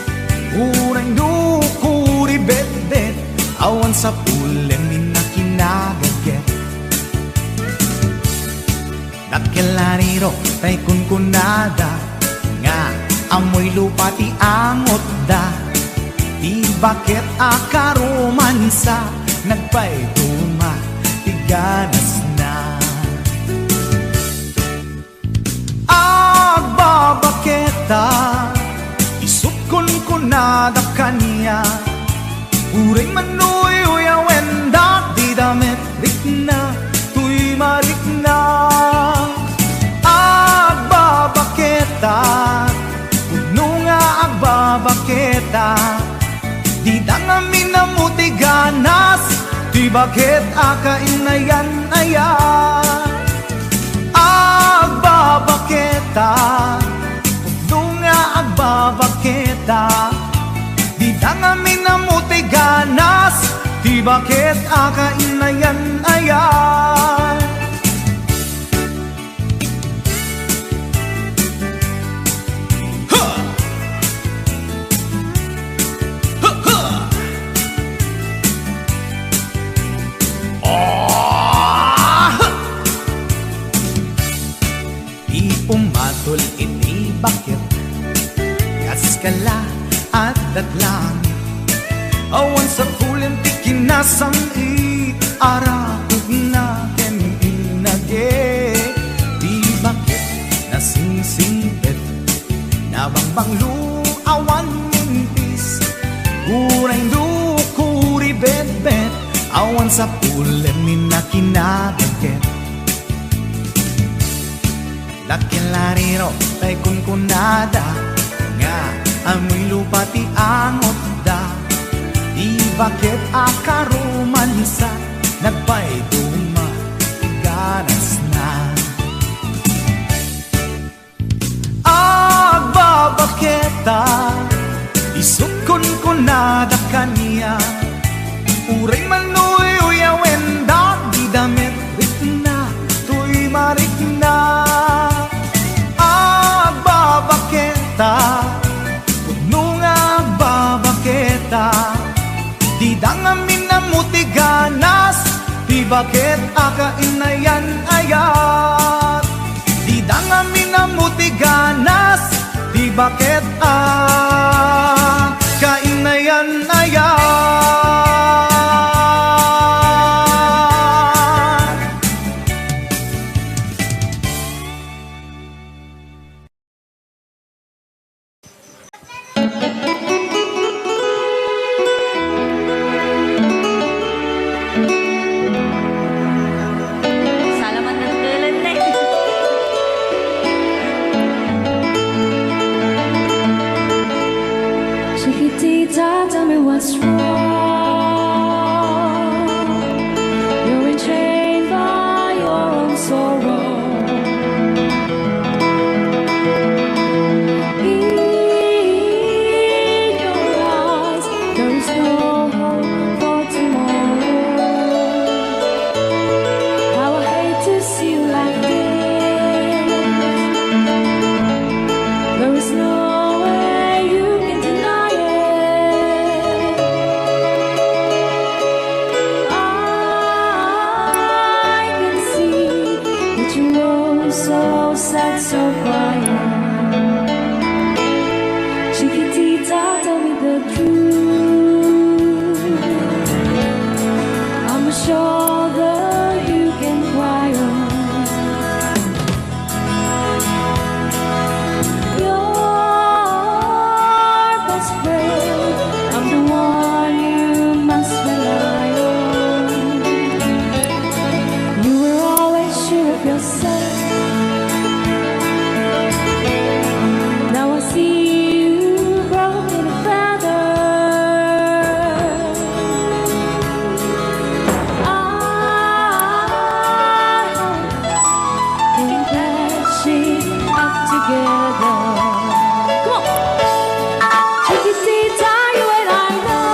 Urang dukuri bet-bet Awan sa pulim minakinagaget Nakilariro tay kunkunada Nga amoy lupa ti angot da Di bakit akaromansa Nagpay duma ti ganas na Agbabaketa Isut kunkunada kanya Uray manuy uyawendak Di damit rikna tuy marikna Agbabaketa Puno nga agbabaketa Di dangamin na muti ganas Di bakit akainayan aya Agbabaketa Puno nga agbabaketa Di dangamin na muti ganas Di bakit akainayan aya Pumatol iti bakit Kaskala at datlang Awan sa pulim ti kinasami Arakot na ken inage Di bakit nasingsingpet Nabangbanglu awan mintis Urang dukuri bet-bet Awan sa pulim minakinagaget Lakilariro tay kunkunada Nga amoy lupa ti angot da Di bakit akaromansa Nagpay duma ganas na Agbabaketa Isut kunkunada kanya Uray manuy uyawenda Di damit rikna tuy marikna Puno nga agbabaketa Di dangamin na muti ganas Di bakit akainayan ayat Di dangamin na muti ganas Di bakit akainayan ayat tell me what's wrong. You're enchained by your own sorrow. In your eyes, there is no hope for tomorrow. How I hate to see you like this. There is no way you can deny it. I can see that you were so sad, so crying. Chiquitita, tell me the truth. I'm a shoulder you can cry on. Your best friend, I'm the one you must rely on. You were always sure of yourself. Now I see you broken a feather. We can patch it up together. Come on, Chiquitita, you and I know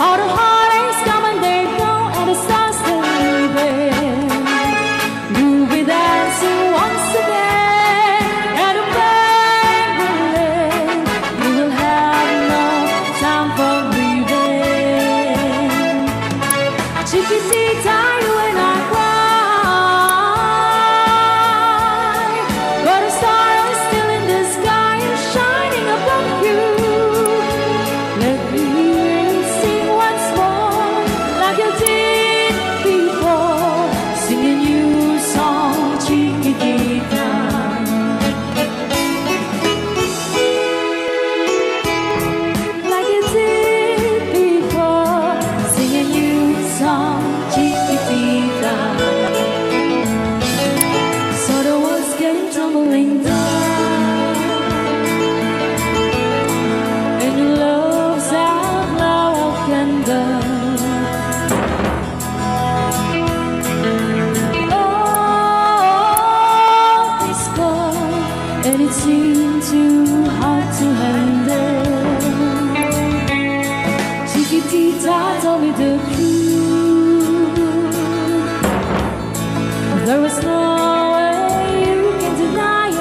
how the heartaches come and they go, and the stars still leaving. You'll be dancing once again, and the pain will end. You will have no time for grieving. Chiquitita, you and I cry, but the star is still in the sky and shining above you. Let me hear you sing once more, like you did before, singing you a song, Chiquitita. Like you did before, singing you a song, Chiquitita. So the world's getting tumbling down, and your love's out now of candle. Oh, it's cold, and it seemed too hard to handle. Chiquitita, tell me the truth. There is no way you can deny it.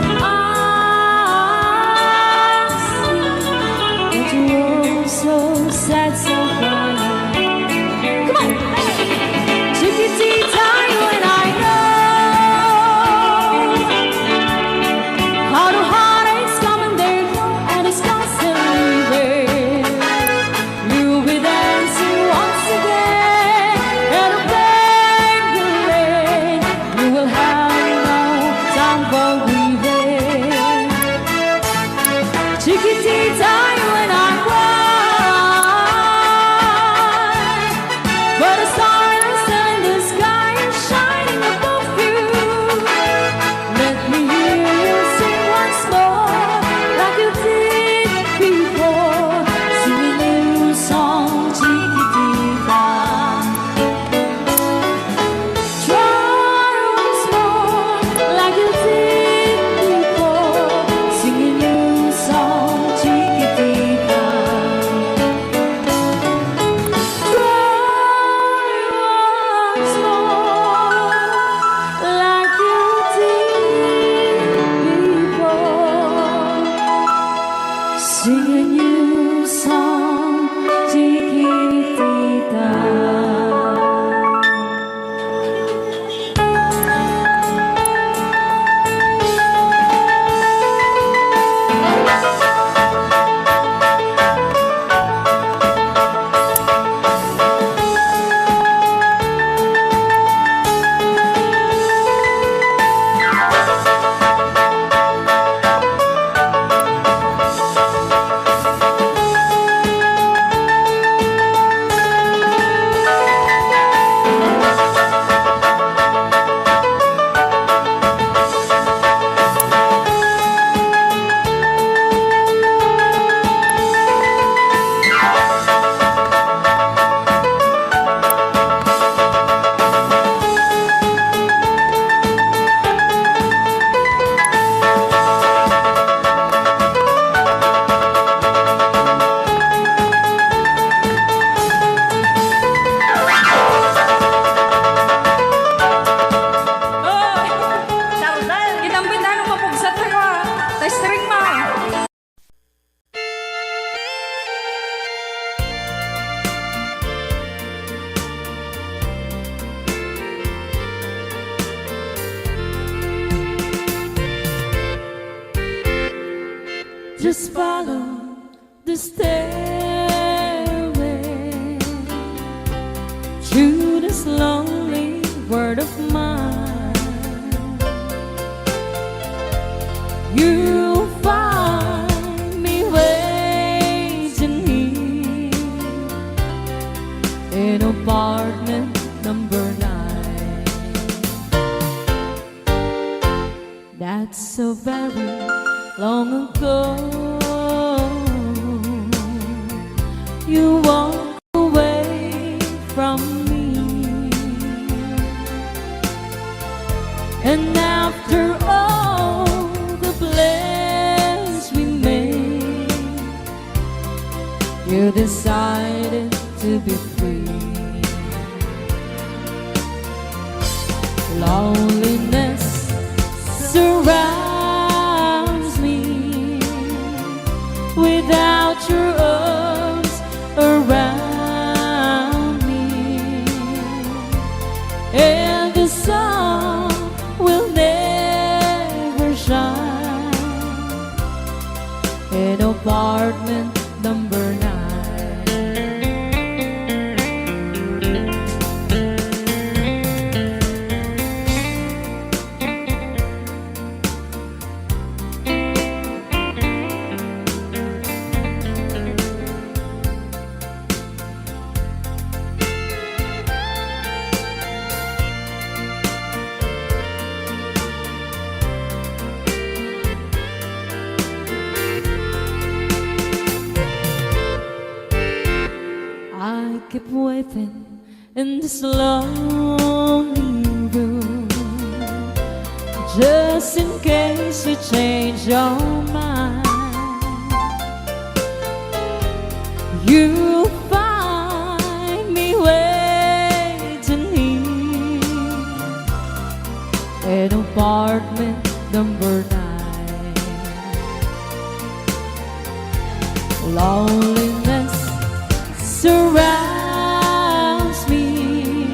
I see that you were so sad, so crying. Come on, Chiquitita, you and I know how the heartaches come and they go, and the stars still leaving. You'll be dancing once again, and the pain will end. You will have no time for grieving. Chiquitita, you and I cry, but the star is still in the sky and shining above you. Let me hear you sing once more, like you did before, singing you a song, Chiquitita. Try once more, like you did before, singing you a song, Chiquitita. Just follow the stairway to this lonely world of mine. You'll find me waiting here in apartment number 9. That's so very long ago. You walk away from me, and after all the plans we made, you decided to be free. Loneliness surrounds me without your arms around me, and the sun will never shine in apartment number 9. I keep waiting in this lonely room, just in case you change your mind. You'll find me waiting here in apartment number 9. Loneliness surrounds me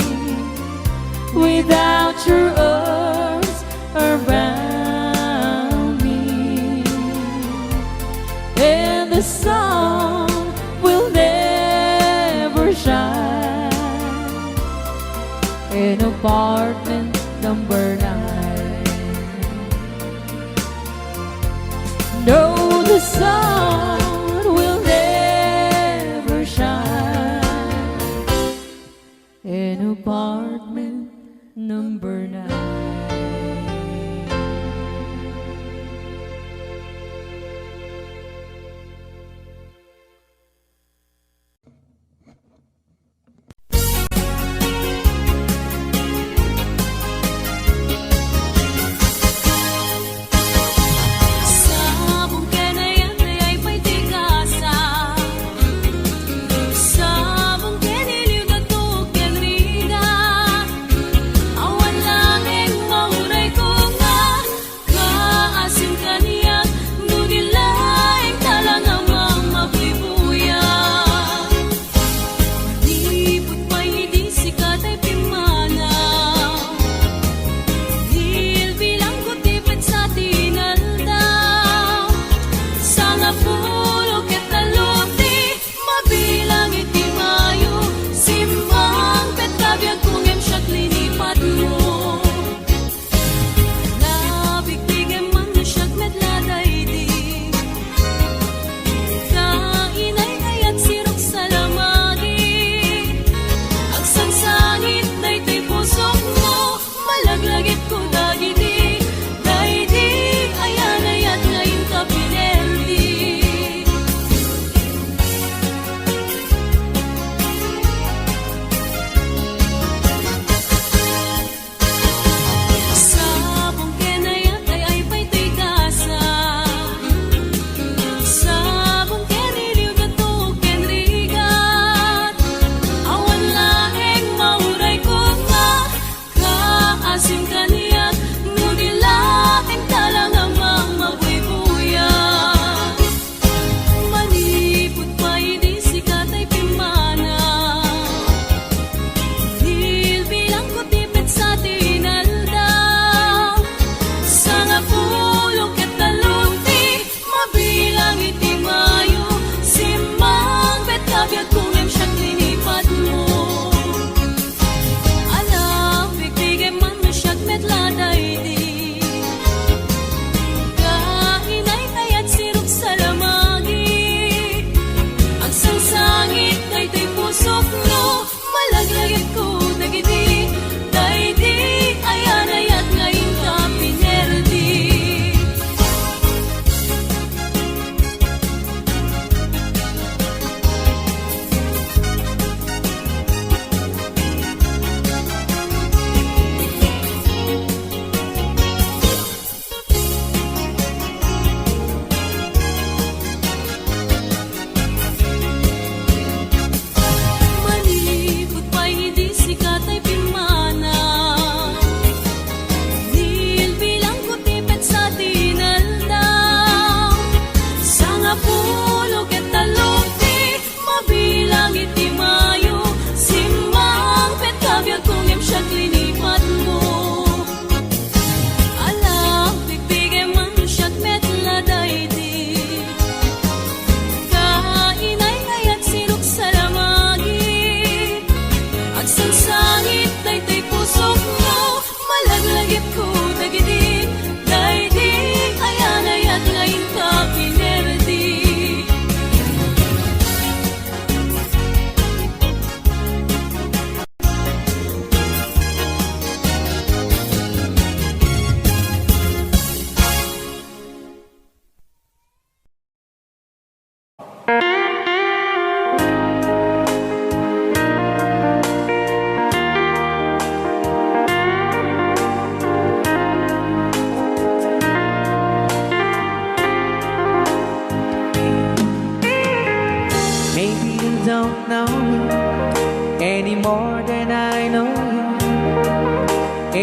without your arms around me, and the sun will never shine in apartment number 9. No, the sun will never shine in apartment number 9. Sabong ka na yan,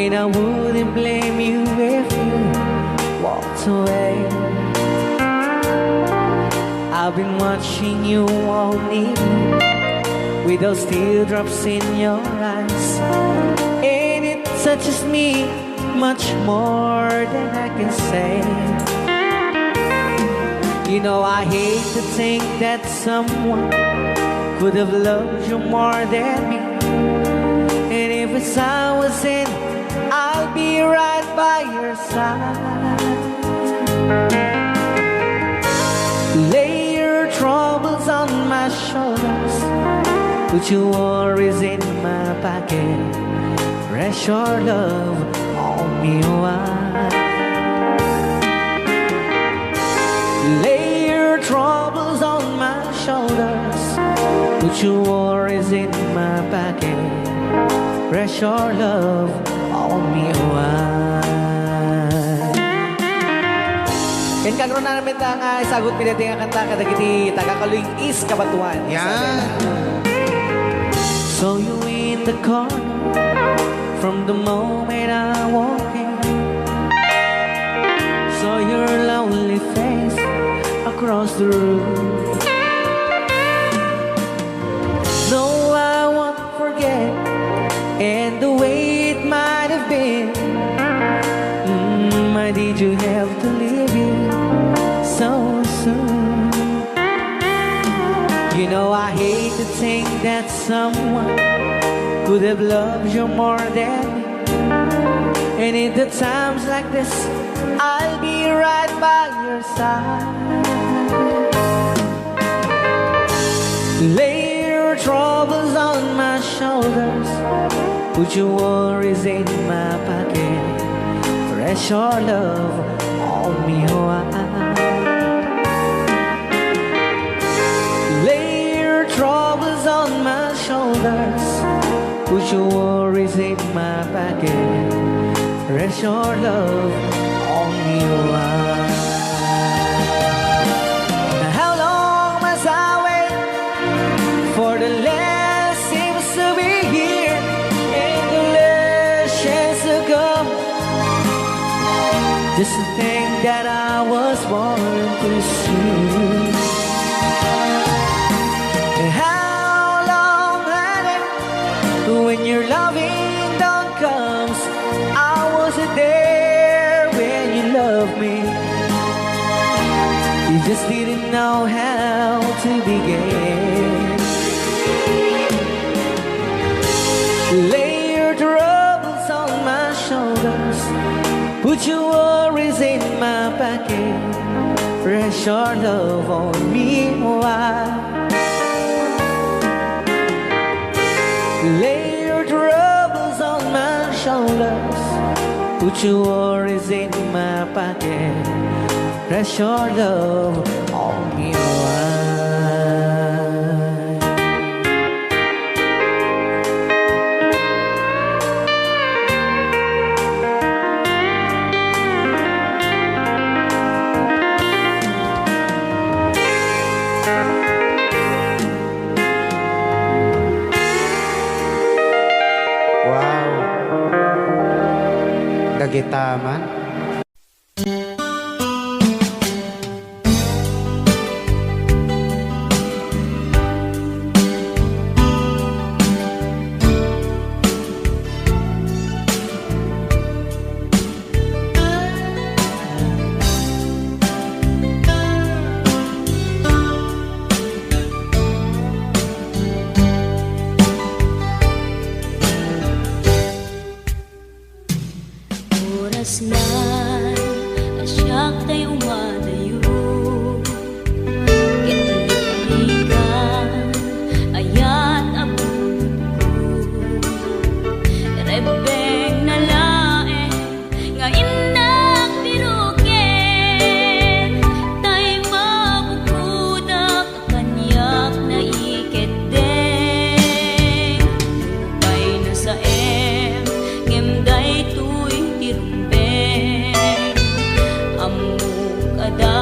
And I wouldn't blame you if you walked away. I've been watching you all evening with those teardrops in your eyes, and it touches me much more than I can say. You know, I hate to think that someone could have loved you more than me. And if it's I was in, I'll be right by your side. Lay your troubles on my shoulders, put your worries in my pocket. Rest your love on me wide. Lay your troubles on my shoulders, put your worries in my pocket. Rest your love on me wide. Ken kagron na namin ang sagot pinating ang kanta kadagiti tagakaluing is kabatuan. Yan. So you in the corner from the moment I walk in. Saw your lonely face across the room. No, I won't forget, and the way it might have been. Why did you have to leave it so soon? You know, I hate to think that someone could have loved you more than me. And in the times like this, I'll be right by your side. Lay your troubles on my shoulders, put your worries in my pocket. Rest your love on me wide. Lay your troubles on my shoulders, put your worries in my pocket. Rest your love on me wide. How long must I wait for the last seems to be here and the last chance to come? Just to think that I was born to see. And how long had it when your loving dawn comes? I wasn't there when you loved me. You just didn't know how to begin. Lay your troubles on my shoulders, put your worries in my pocket. Rest your love on me wide. Lay your troubles on my shoulders, put your worries in my pocket. Rest your love on me wide. Wow. Dagitaman. Oras na asyak tayo umadayo. Kitalikan ayat abun ko. Rebeng na lae nga inak biruken. Tay mabukudak kanyak na iketeng. Lupay na sa ngem day tuy tirumbeng. Amuk ada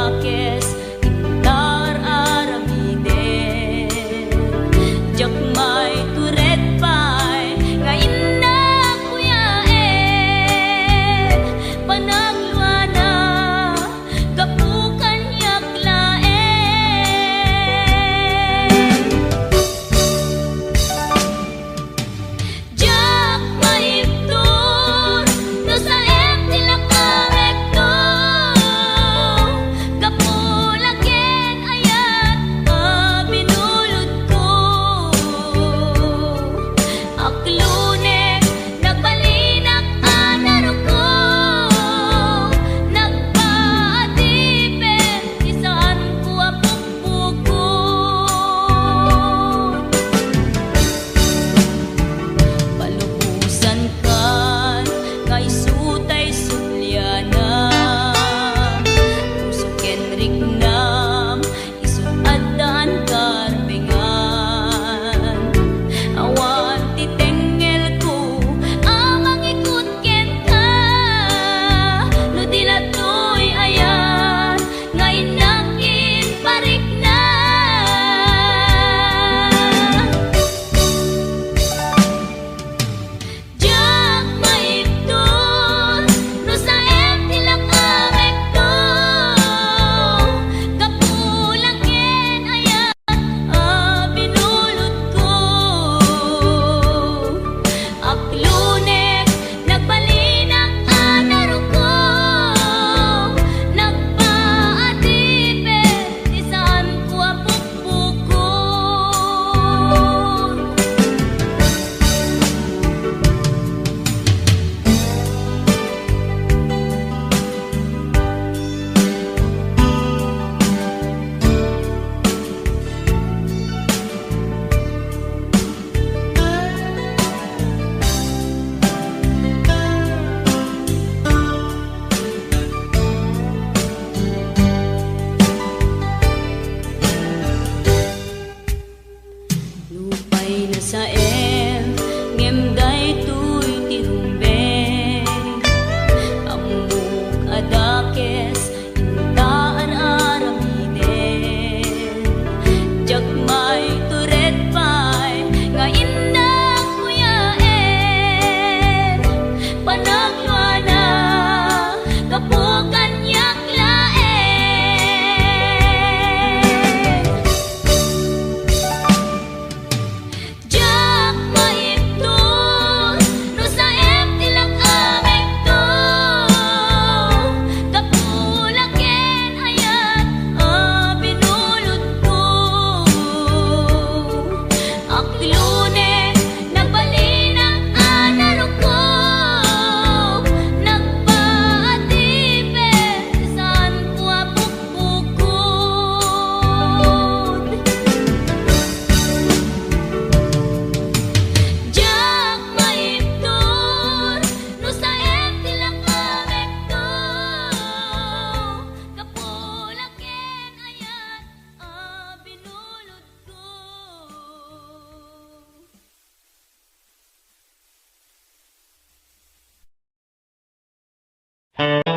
Thank